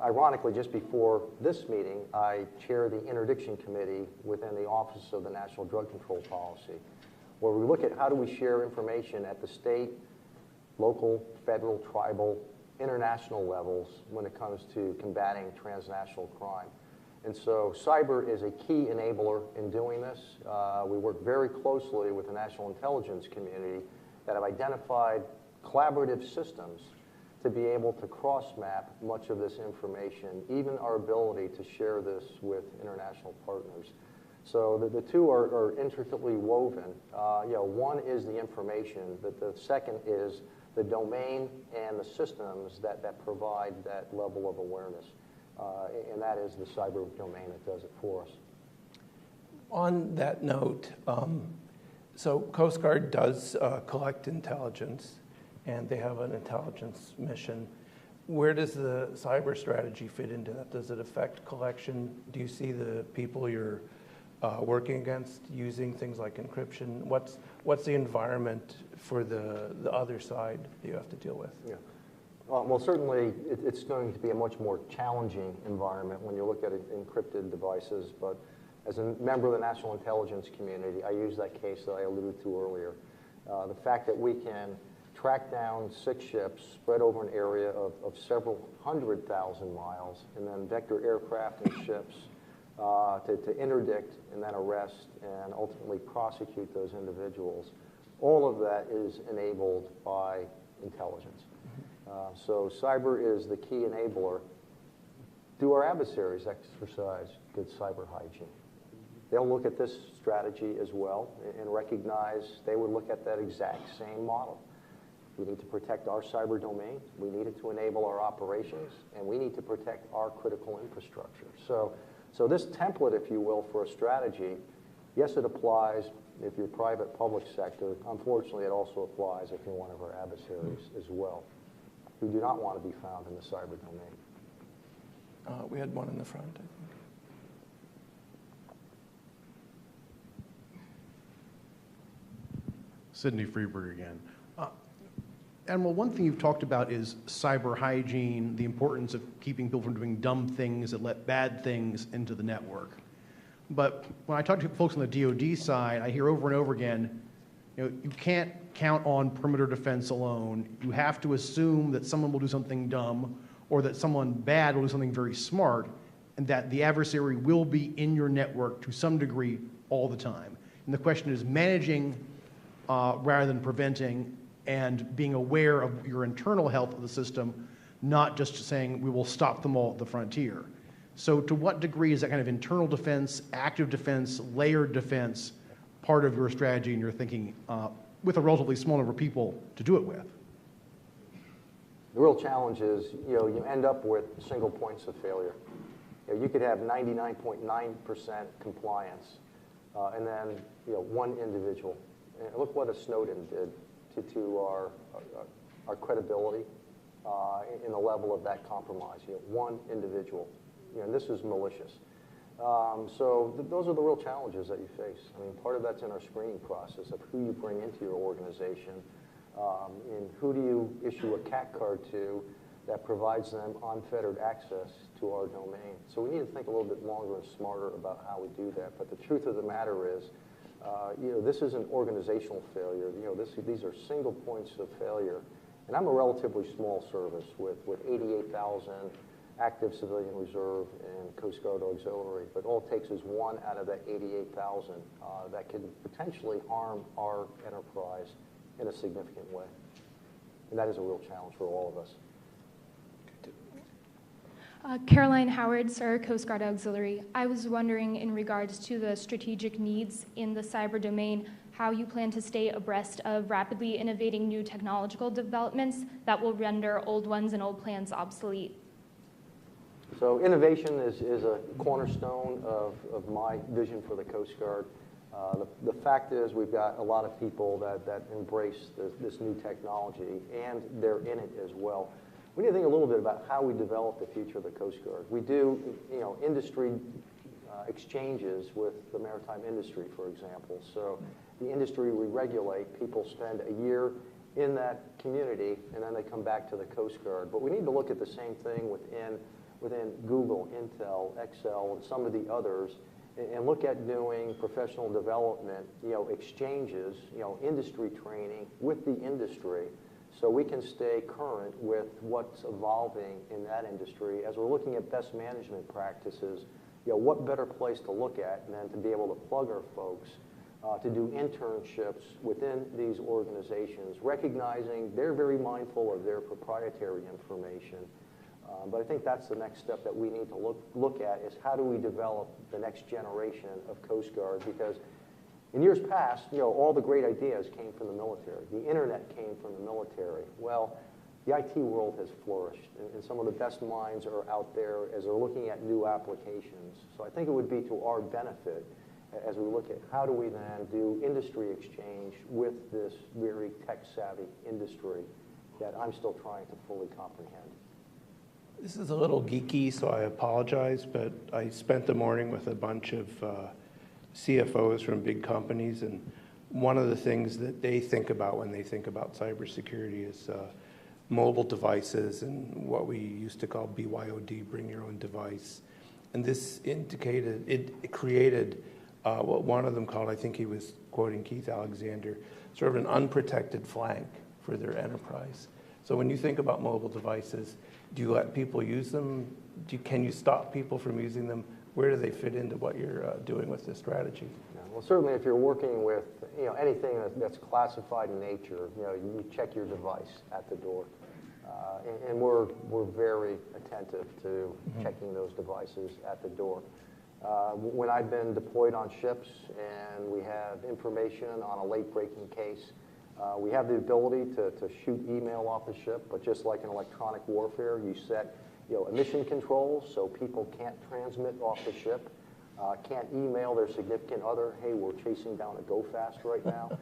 Ironically, just before this meeting, I chair the interdiction committee within the Office of the National Drug Control Policy, where we look at how do we share information at the state, local, federal, tribal, international levels when it comes to combating transnational crime. And so cyber is a key enabler in doing this. We work very closely with the national intelligence community that have identified collaborative systems to be able to cross-map much of this information, even our ability to share this with international partners. So the two are intricately woven. One is the information, the second is the domain and the systems that provide that level of awareness. And that is the cyber domain that does it for us. On that note, so Coast Guard does collect intelligence, and they have an intelligence mission. Where does the cyber strategy fit into that? Does it affect collection? Do you see the people you're working against using things like encryption? What's the environment for the other side that you have to deal with? Yeah. Well, certainly it's going to be a much more challenging environment when you look at encrypted devices, but as a member of the national intelligence community, I use that case that I alluded to earlier. The fact that we can track down 6 ships spread over an area of several 100,000 miles, and then vector aircraft and ships to interdict and then arrest and ultimately prosecute those individuals. All of that is enabled by intelligence. So cyber is the key enabler. Do our adversaries exercise good cyber hygiene? They'll look at this strategy as well and recognize they would look at that exact same model. We need to protect our cyber domain. We need it to enable our operations, and we need to protect our critical infrastructure. So this template, if you will, for a strategy, yes, it applies if you're private, public sector. Unfortunately, it also applies if you're one of our adversaries as well, who do not want to be found in the cyber domain. We had one in the front, I think. Sidney Freeberg again. Admiral, one thing you've talked about is cyber hygiene, the importance of keeping people from doing dumb things that let bad things into the network. But when I talk to folks on the DoD side, I hear over and over again, you can't count on perimeter defense alone. You have to assume that someone will do something dumb or that someone bad will do something very smart, and that the adversary will be in your network to some degree all the time. And the question is managing rather than preventing, and being aware of your internal health of the system, not just saying we will stop them all at the frontier. So to what degree is that kind of internal defense, active defense, layered defense part of your strategy and your thinking with a relatively small number of people to do it with? The real challenge is, you end up with single points of failure. You could have 99.9% compliance, and then one individual. And look what a Snowden did to our credibility in the level of that compromise. One individual, and this is malicious. So those are the real challenges that you face. I mean, part of that's in our screening process of who you bring into your organization, and who do you issue a CAC card to that provides them unfettered access to our domain. So we need to think a little bit longer and smarter about how we do that. But the truth of the matter is, this is an organizational failure. These are single points of failure. And I'm a relatively small service with 88,000 active civilian reserve and Coast Guard auxiliary, but all it takes is one out of that 88,000 that can potentially harm our enterprise in a significant way. And that is a real challenge for all of us. Caroline Howard, sir, Coast Guard Auxiliary. I was wondering, in regards to the strategic needs in the cyber domain, how you plan to stay abreast of rapidly innovating new technological developments that will render old ones and old plans obsolete. So innovation is a cornerstone of my vision for the Coast Guard. The fact is we've got a lot of people that embrace this new technology, and they're in it as well. We need to think a little bit about how we develop the future of the Coast Guard. We do, industry exchanges with the maritime industry, for example. So the industry we regulate, people spend a year in that community, and then they come back to the Coast Guard. But we need to look at the same thing within Google, Intel, Excel, and some of the others, and look at doing professional development, exchanges, industry training with the industry, so we can stay current with what's evolving in that industry. As we're looking at best management practices, what better place to look at than to be able to plug our folks to do internships within these organizations, recognizing they're very mindful of their proprietary information. But I think that's the next step that we need to look at, is how do we develop the next generation of Coast Guard? Because in years past, all the great ideas came from the military. The internet came from the military. Well, the IT world has flourished, and some of the best minds are out there as they're looking at new applications. So I think it would be to our benefit as we look at how do we then do industry exchange with this very tech-savvy industry that I'm still trying to fully comprehend. This is a little geeky, so I apologize, but I spent the morning with a bunch of CFOs from big companies, and one of the things that they think about when they think about cybersecurity is mobile devices and what we used to call BYOD, bring your own device. And this it created what one of them called, I think he was quoting Keith Alexander, sort of an unprotected flank for their enterprise. So when you think about mobile devices, do you let people use them? Can you stop people from using them? Where do they fit into what you're doing with this strategy? Yeah, well, certainly if you're working with anything that's classified in nature, you check your device at the door. And we're very attentive to checking those devices at the door. When I've been deployed on ships and we have information on a late-breaking case, we have the ability to shoot email off the ship, but just like in electronic warfare, you set emission controls so people can't transmit off the ship, can't email their significant other, hey, we're chasing down a go-fast right now,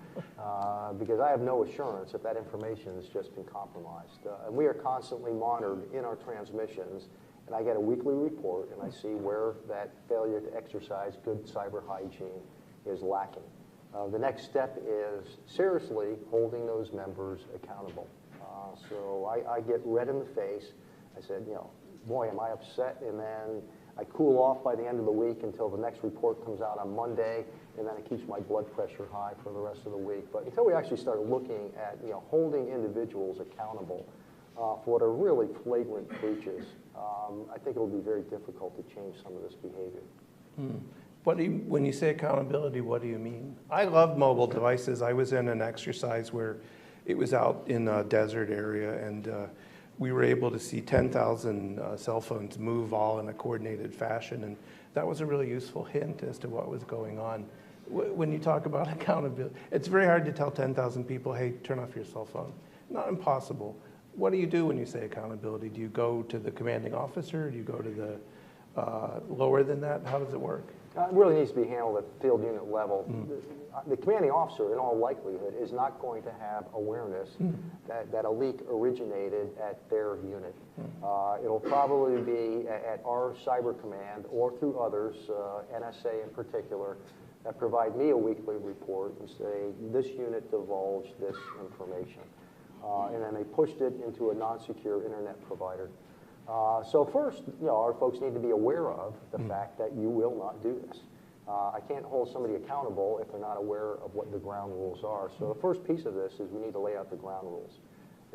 because I have no assurance if that information has just been compromised. And we are constantly monitored in our transmissions, and I get a weekly report, and I see where that failure to exercise good cyber hygiene is lacking. The next step is seriously holding those members accountable. So I get red in the face. I said, boy, am I upset, and then I cool off by the end of the week until the next report comes out on Monday, and then it keeps my blood pressure high for the rest of the week. But until we actually start looking at holding individuals accountable for what are really flagrant breaches, I think it will be very difficult to change some of this behavior. When you say accountability, what do you mean? I love mobile devices. I was in an exercise where it was out in a desert area, and we were able to see 10,000 cell phones move all in a coordinated fashion, and that was a really useful hint as to what was going on. When you talk about accountability, it's very hard to tell 10,000 people, hey, turn off your cell phone. Not impossible. What do you do when you say accountability? Do you go to the commanding officer? Do you go to the lower than that? How does it work? It really needs to be handled at the field unit level. The commanding officer, in all likelihood, is not going to have awareness that a leak originated at their unit. It'll probably be at our cyber command or through others, NSA in particular, that provide me a weekly report and say, this unit divulged this information. And then they pushed it into a non-secure internet provider. So first, our folks need to be aware of the fact that you will not do this. I can't hold somebody accountable if they're not aware of what the ground rules are. So the first piece of this is we need to lay out the ground rules.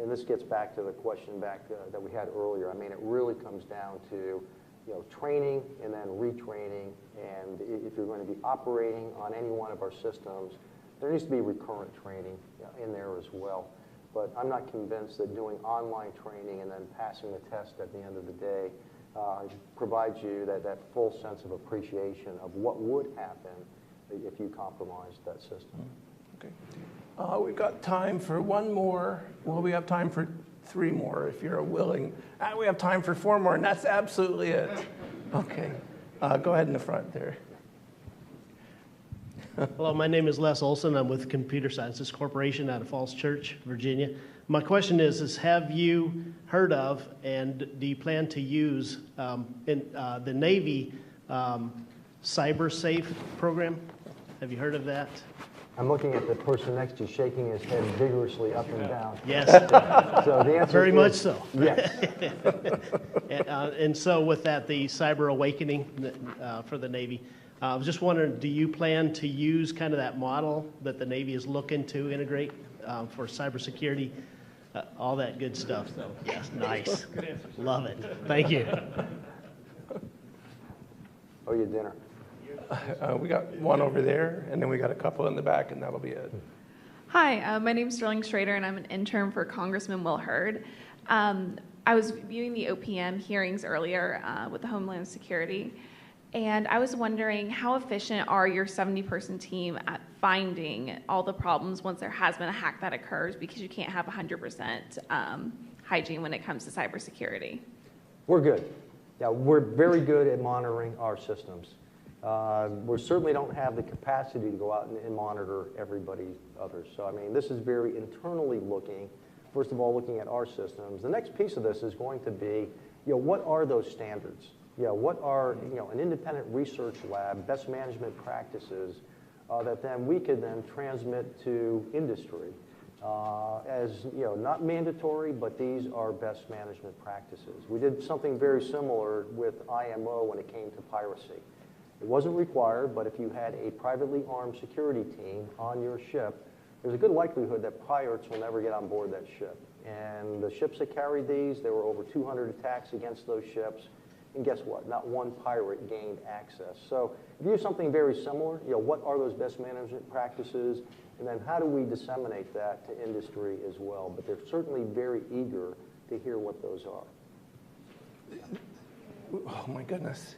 And this gets back to the question that we had earlier. I mean, it really comes down to training and then retraining. And if you're going to be operating on any one of our systems, there needs to be recurrent training in there as well. But I'm not convinced that doing online training and then passing the test at the end of the day provides you that full sense of appreciation of what would happen if you compromised that system. Okay. We've got time for one more. Well, we have time for 3 more if you're willing. We have time for 4 more, and that's absolutely it. Okay. Go ahead in the front there. Hello, my name is Les Olson. I'm with Computer Sciences Corporation out of Falls Church, Virginia. My question is have you heard of and do you plan to use the Navy Cyber Safe program? Have you heard of that? I'm looking at the person next to you shaking his head vigorously up and down. Yes. So the answer Very is much so. Yes. And so with that, the Cyber Awakening for the Navy, I was just wondering, do you plan to use kind of that model that the Navy is looking to integrate for cybersecurity? All that good stuff, though. Yes, nice. Love it. Thank you. Oh, your dinner. We got one over there, and then we got a couple in the back, and that'll be it. Hi, my name is Sterling Schrader, and I'm an intern for Congressman Will Hurd. I was viewing the OPM hearings earlier with the Homeland Security, and I was wondering how efficient are your 70-person team at finding all the problems once there has been a hack that occurs, because you can't have 100% hygiene when it comes to cybersecurity? We're good. Yeah, we're very good at monitoring our systems. We certainly don't have the capacity to go out and monitor everybody others. So, I mean, this is very internally looking, first of all, looking at our systems. The next piece of this is going to be, what are those standards? What are, an independent research lab, best management practices that then we could then transmit to industry as, not mandatory, but these are best management practices. We did something very similar with IMO when it came to piracy. It wasn't required, but if you had a privately armed security team on your ship, there's a good likelihood that pirates will never get on board that ship. And the ships that carried these, there were over 200 attacks against those ships. And guess what? Not one pirate gained access. So if you do something very similar, what are those best management practices? And then how do we disseminate that to industry as well? But they're certainly very eager to hear what those are. Oh, my goodness.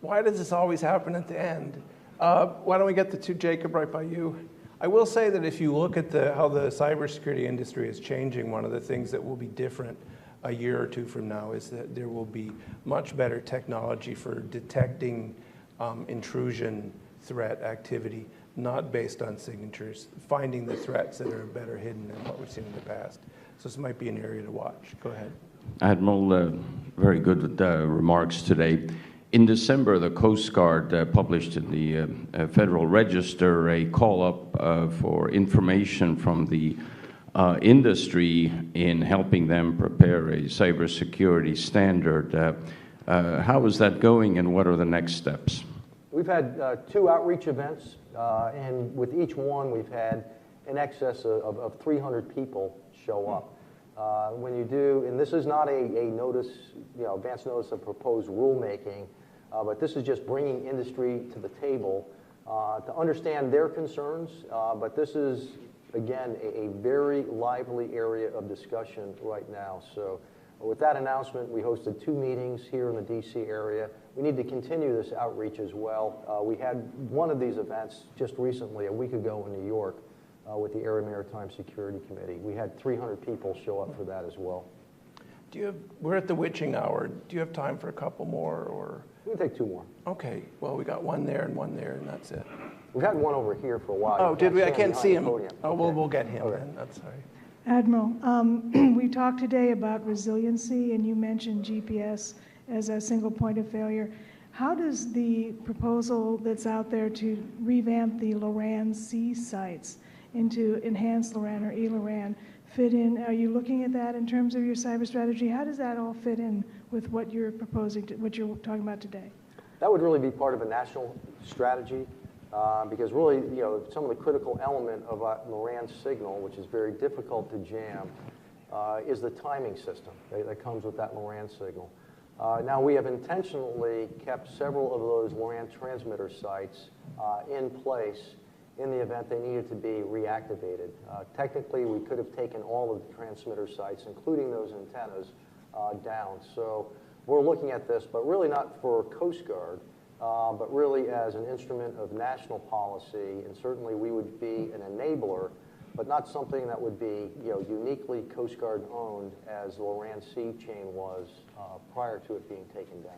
Why does this always happen at the end? Why don't we get to Jacob right by you? I will say that if you look at how the cybersecurity industry is changing, one of the things that will be different a year or 2 from now is that there will be much better technology for detecting intrusion threat activity, not based on signatures, finding the threats that are better hidden than what we've seen in the past. So this might be an area to watch. Go ahead. Admiral, very good remarks today. In December, the Coast Guard published in the Federal Register a call-up for information from the industry in helping them prepare a cybersecurity standard. How is that going, and what are the next steps? We've had 2 outreach events, and with each one, we've had in excess of 300 people show up. When you do, and this is not a notice, advance notice of proposed rulemaking, but this is just bringing industry to the table to understand their concerns. But this is, again, a very lively area of discussion right now. So with that announcement, we hosted 2 meetings here in the DC area. We need to continue this outreach as well. We had one of these events just recently, a week ago in New York, with the Area Maritime Security Committee. We had 300 people show up for that as well. We're at the witching hour. Do you have time for a couple more, or? We can take 2 more. Okay. Well, we got one there, and that's it. We've had one over here for a while. Oh, did we? I can't see him. Oh, okay. we'll get him then. That's all right. Admiral, we talked today about resiliency, and you mentioned GPS as a single point of failure. How does the proposal that's out there to revamp the LORAN C sites into enhanced LORAN or eLORAN fit in? Are you looking at that in terms of your cyber strategy? How does that all fit in with what you're proposing, what you're talking about today? That would really be part of a national strategy. because really, some of the critical element of a Loran signal, which is very difficult to jam, is the timing system that comes with that Loran signal. Now, we have intentionally kept several of those Loran transmitter sites in place in the event they needed to be reactivated. Technically, we could have taken all of the transmitter sites, including those antennas, down. So we're looking at this, but really not for Coast Guard, but really as an instrument of national policy, and certainly we would be an enabler, but not something that would be uniquely Coast Guard owned as the Loran C chain was prior to it being taken down.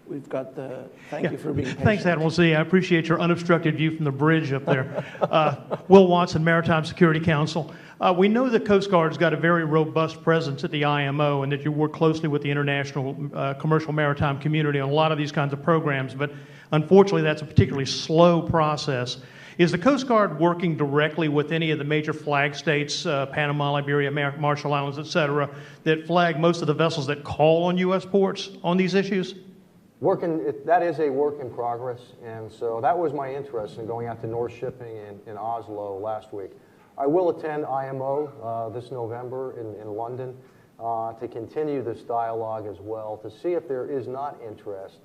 We've got the, thank you for being patient. Thanks, Admiral C. I appreciate your unobstructed view from the bridge up there. Will Watson, Maritime Security Council. We know the Coast Guard's got a very robust presence at the IMO and that you work closely with the international commercial maritime community on a lot of these kinds of programs, but unfortunately that's a particularly slow process. Is the Coast Guard working directly with any of the major flag states, Panama, Liberia, Marshall Islands, et cetera, that flag most of the vessels that call on U.S. ports on these issues? That is a work in progress, and so that was my interest in going out to North Shipping in Oslo last week. I will attend IMO this November in London to continue this dialogue as well, to see if there is not interest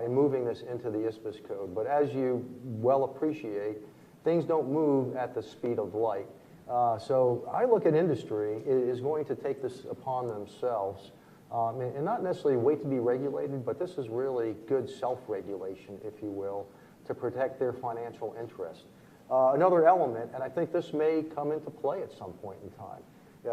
in moving this into the ISPIS code. But as you well appreciate, things don't move at the speed of light. So I look at industry is going to take this upon themselves and not necessarily wait to be regulated, but this is really good self-regulation, if you will, to protect their financial interest. Another element, and I think this may come into play at some point in time,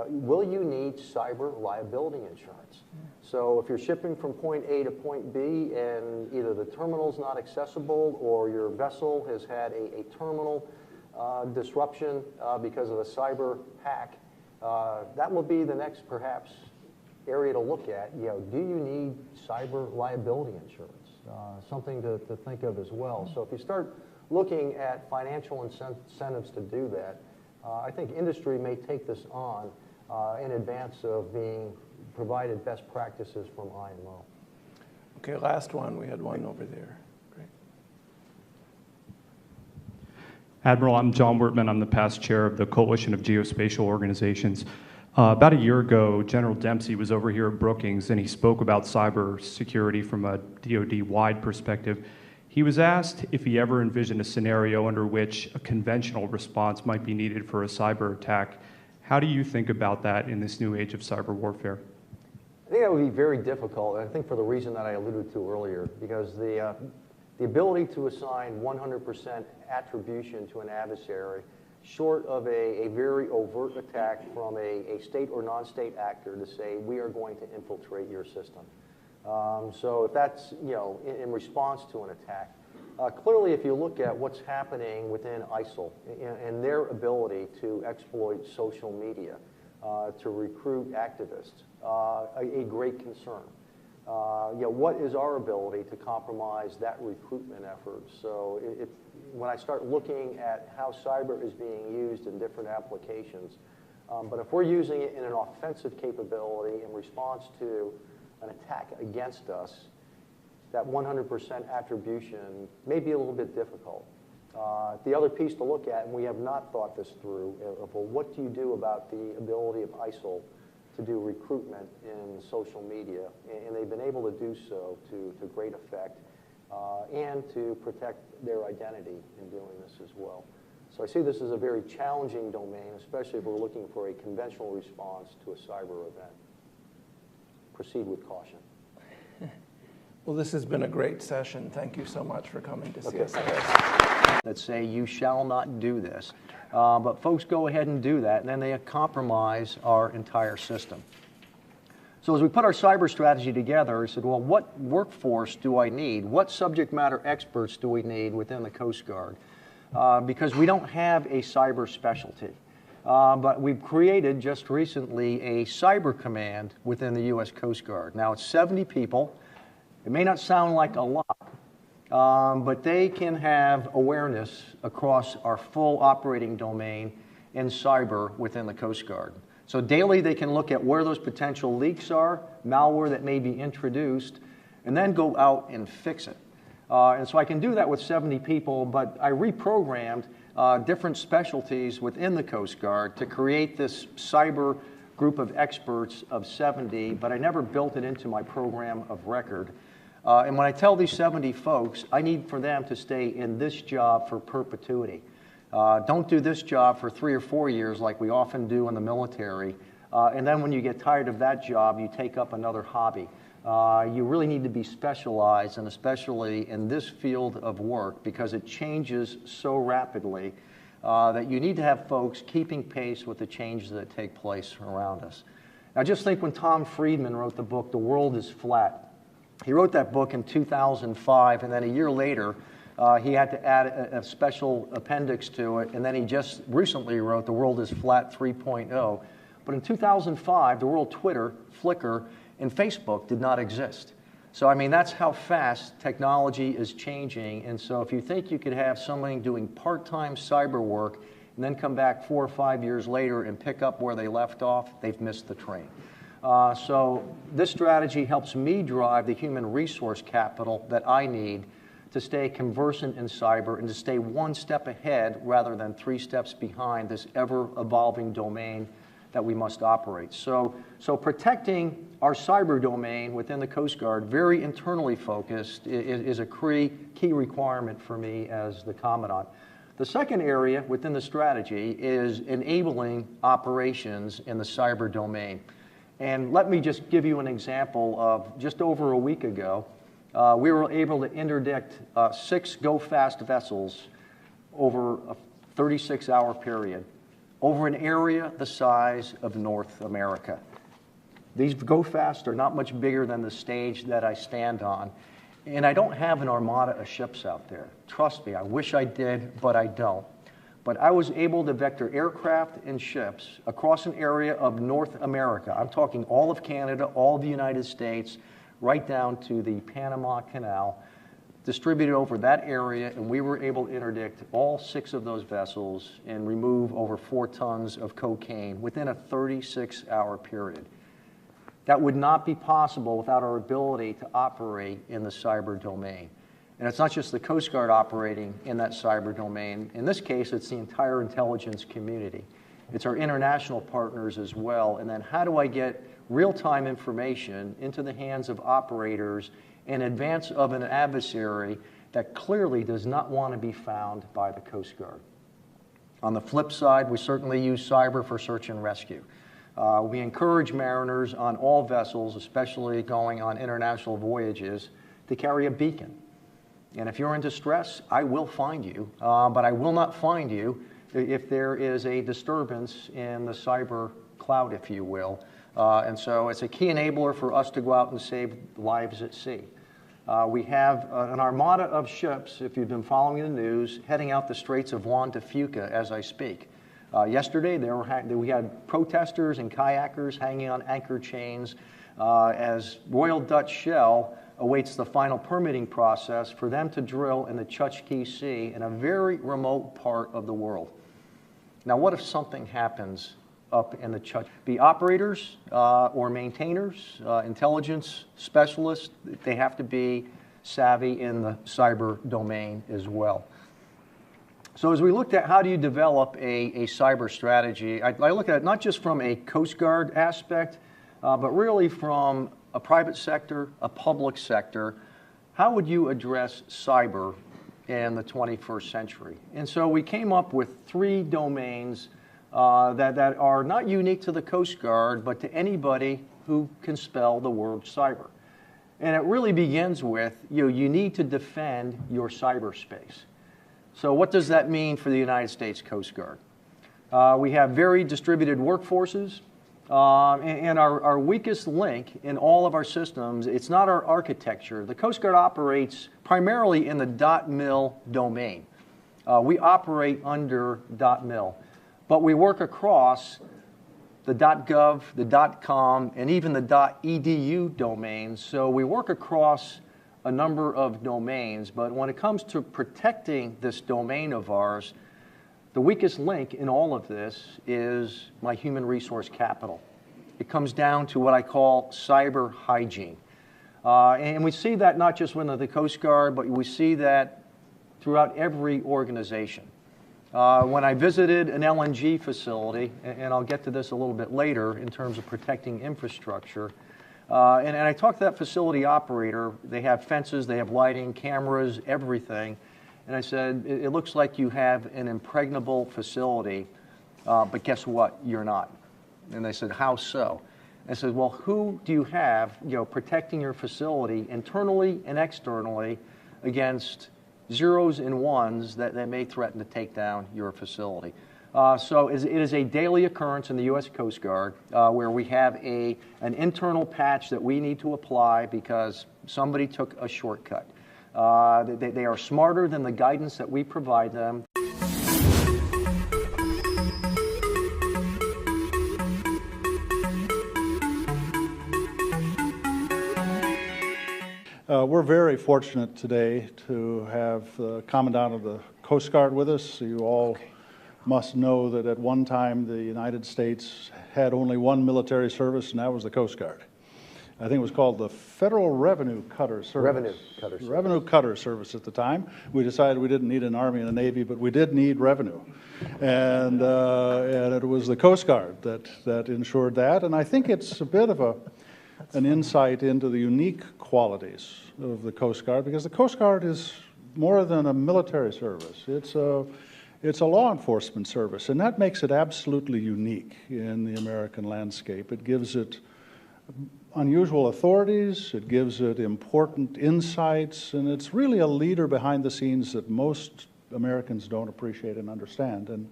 will you need cyber liability insurance? So if you're shipping from point A to point B and either the terminal's not accessible or your vessel has had a terminal disruption because of a cyber hack, that will be the next perhaps area to look at. Do you need cyber liability insurance? Something to think of as well. So if you start looking at financial incentives to do that, I think industry may take this on in advance of being provided best practices from IMO. Okay, last one. We had one over there. Great. Admiral, I'm John Wertman. I'm the past chair of the Coalition of Geospatial Organizations. About a year ago, General Dempsey was over here at Brookings, and he spoke about cyber security from a DoD-wide perspective. He was asked if he ever envisioned a scenario under which a conventional response might be needed for a cyber attack. How do you think about that in this new age of cyber warfare? I think that would be very difficult, and I think for the reason that I alluded to earlier, because the ability to assign 100% attribution to an adversary, short of a very overt attack from a state or non-state actor to say, we are going to infiltrate your system. So if that's, in response to an attack, clearly if you look at what's happening within ISIL and their ability to exploit social media to recruit activists, a great concern. What is our ability to compromise that recruitment effort? So when I start looking at how cyber is being used in different applications, but if we're using it in an offensive capability in response to an attack against us, that 100% attribution may be a little bit difficult. The other piece to look at, and we have not thought this through, well, what do you do about the ability of ISIL to do recruitment in social media? And they've been able to do so to great effect and to protect their identity in doing this as well. So I see this as a very challenging domain, especially if we're looking for a conventional response to a cyber event. Proceed with caution. Well, this has been a great session. Thank you so much for coming to see us. That say you shall not do this. But folks go ahead and do that, and then they compromise our entire system. So as we put our cyber strategy together, we said, well, what workforce do I need? What subject matter experts do we need within the Coast Guard? Because we don't have a cyber specialty. But we've created just recently a cyber command within the U.S. Coast Guard. Now it's 70 people. It may not sound like a lot, but they can have awareness across our full operating domain in cyber within the Coast Guard. So daily they can look at where those potential leaks are, malware that may be introduced, and then go out and fix it. And so I can do that with 70 people, but I reprogrammed different specialties within the Coast Guard to create this cyber group of experts of 70, but I never built it into my program of record. And when I tell these 70 folks, I need for them to stay in this job for perpetuity. Don't do this job for 3 or 4 years like we often do in the military. And then when you get tired of that job, you take up another hobby. You really need to be specialized, and especially in this field of work, because it changes so rapidly that you need to have folks keeping pace with the changes that take place around us. Now just think when Tom Friedman wrote the book, The World is Flat. He wrote that book in 2005, and then a year later, he had to add a special appendix to it, and then he just recently wrote The World is Flat 3.0. But in 2005, the world Twitter, Flickr, and Facebook did not exist. So, I mean, that's how fast technology is changing. And so if you think you could have somebody doing part-time cyber work and then come back 4 or 5 years later and pick up where they left off, they've missed the train. So this strategy helps me drive the human resource capital that I need to stay conversant in cyber and to stay 1 step ahead rather than 3 steps behind this ever-evolving domain that we must operate. So protecting our cyber domain within the Coast Guard, very internally focused, is a key requirement for me as the Commandant. The second area within the strategy is enabling operations in the cyber domain. And let me just give you an example of just over a week ago, we were able to interdict 6 go-fast vessels over a 36-hour period over an area the size of North America. These go-fast are not much bigger than the stage that I stand on, and I don't have an armada of ships out there. Trust me, I wish I did, but I don't. But I was able to vector aircraft and ships across an area of North America. I'm talking all of Canada, all of the United States, right down to the Panama Canal, distributed over that area, and we were able to interdict all 6 of those vessels and remove over 4 tons of cocaine within a 36-hour period. That would not be possible without our ability to operate in the cyber domain. And it's not just the Coast Guard operating in that cyber domain. In this case, it's the entire intelligence community. It's our international partners as well. And then how do I get real-time information into the hands of operators in advance of an adversary that clearly does not want to be found by the Coast Guard? On the flip side, we certainly use cyber for search and rescue. We encourage mariners on all vessels, especially going on international voyages, to carry a beacon. And if you're in distress, I will find you, but I will not find you if there is a disturbance in the cyber cloud, if you will. And so it's a key enabler for us to go out and save lives at sea. We have an armada of ships, if you've been following the news, heading out the Straits of Juan de Fuca as I speak. Yesterday, we had protesters and kayakers hanging on anchor chains as Royal Dutch Shell awaits the final permitting process for them to drill in the Chukchi Sea in a very remote part of the world. Now, what if something happens up in the Chukchi? The operators or maintainers, intelligence specialists, they have to be savvy in the cyber domain as well. So as we looked at how do you develop a cyber strategy, I look at it not just from a Coast Guard aspect, but really from a private sector, a public sector. How would you address cyber in the 21st century? And so we came up with 3 domains that are not unique to the Coast Guard, but to anybody who can spell the word cyber. And it really begins with, you need to defend your cyberspace. So what does that mean for the United States Coast Guard? We have very distributed workforces, and our weakest link in all of our systems, it's not our architecture. The Coast Guard operates primarily in the .mil domain. We operate under .mil, but we work across the .gov, the .com, and even the .edu domains. So we work across a number of domains, but when it comes to protecting this domain of ours, the weakest link in all of this is my human resource capital. It comes down to what I call cyber hygiene. And we see that not just within the Coast Guard, but we see that throughout every organization. When I visited an LNG facility, and I'll get to this a little bit later in terms of protecting infrastructure, and I talked to that facility operator. They have fences, they have lighting, cameras, everything. And I said, it looks like you have an impregnable facility, but guess what? You're not. And they said, how so? I said, well, who do you have, protecting your facility internally and externally against zeros and ones that may threaten to take down your facility? So it is a daily occurrence in the U.S. Coast Guard where we have an internal patch that we need to apply because somebody took a shortcut. They are smarter than the guidance that we provide them. We're very fortunate today to have the Commandant of the Coast Guard with us. You all must know that at one time the United States had only one military service, and that was the Coast Guard. I think it was called the Federal Revenue Cutter Service. Revenue Cutter Service at the time. We decided we didn't need an Army and a Navy, but we did need revenue. And it was the Coast Guard that ensured that. And I think it's a bit of an insight into the unique qualities of the Coast Guard, because the Coast Guard is more than a military service. It's a law enforcement service, and that makes it absolutely unique in the American landscape. It gives it unusual authorities, it gives it important insights, and it's really a leader behind the scenes that most Americans don't appreciate and understand. And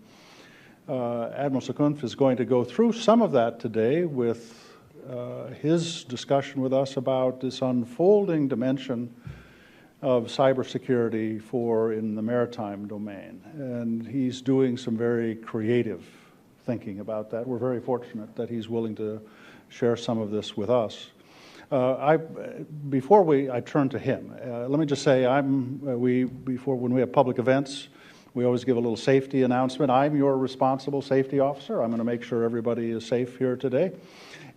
Admiral Zukunft is going to go through some of that today with his discussion with us about this unfolding dimension of cybersecurity in the maritime domain. And he's doing some very creative thinking about that. We're very fortunate that he's willing to share some of this with us. Before I turn to him, let me just say, when we have public events, we always give a little safety announcement. I'm your responsible safety officer. I'm going to make sure everybody is safe here today.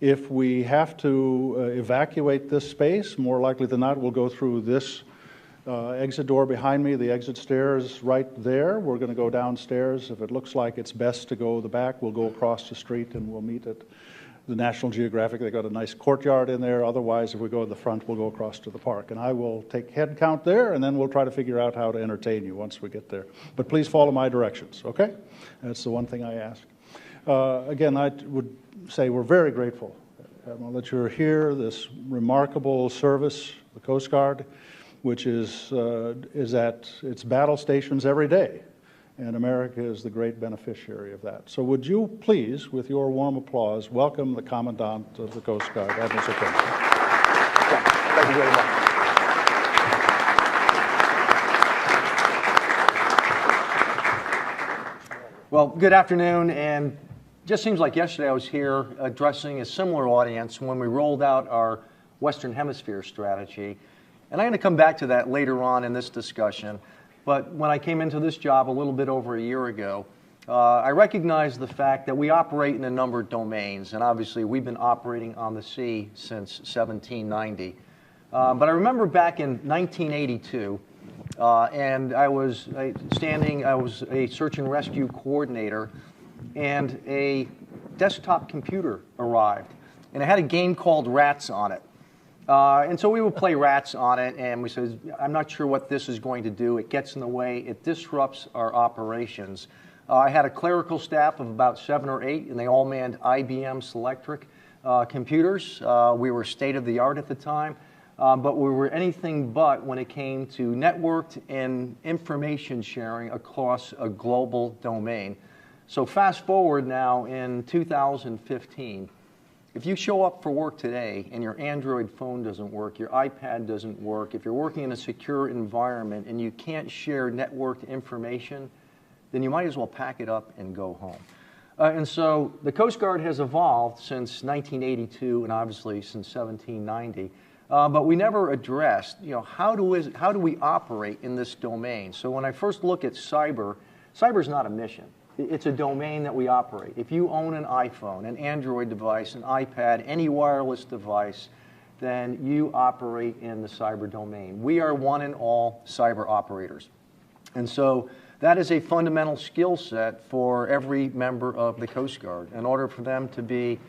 If we have to evacuate this space, more likely than not, we'll go through this exit door behind me, the exit stairs right there. We're going to go downstairs. If it looks like it's best to go the back, we'll go across the street and we'll meet at the National Geographic. They got a nice courtyard in there. Otherwise, if we go to the front, we'll go across to the park. And I will take head count there, and then we'll try to figure out how to entertain you once we get there. But please follow my directions, okay? That's the one thing I ask. Again, I would say we're very grateful, Admiral, that you're here, this remarkable service, the Coast Guard, which is at its battle stations every day. And America is the great beneficiary of that. So would you please, with your warm applause, welcome the Commandant of the Coast Guard, Admiral Zukunft. Thank you very much. Well, good afternoon, and just seems like yesterday I was here addressing a similar audience when we rolled out our Western Hemisphere strategy. And I'm going to come back to that later on in this discussion. But when I came into this job a little bit over a year ago, I recognized the fact that we operate in a number of domains, and obviously we've been operating on the sea since 1790. But I remember back in 1982, and I was a search and rescue coordinator, and a desktop computer arrived, and it had a game called Rats on it. And so we would play Rats on it, and we said, I'm not sure what this is going to do. It gets in the way. It disrupts our operations. I had a clerical staff of about 7 or 8, and they all manned IBM Selectric computers. We were state-of-the-art at the time, but we were anything but when it came to networked and information sharing across a global domain. So fast forward now in 2015. If you show up for work today and your Android phone doesn't work, your iPad doesn't work, if you're working in a secure environment and you can't share networked information, then you might as well pack it up and go home. And so the Coast Guard has evolved since 1982 and obviously since 1790, but we never addressed, how do we operate in this domain? So when I first look at cyber is not a mission. It's a domain that we operate. If you own an iPhone, an Android device, an iPad, any wireless device, then you operate in the cyber domain. We are one and all cyber operators. And so that is a fundamental skill set for every member of the Coast Guard in order for them to be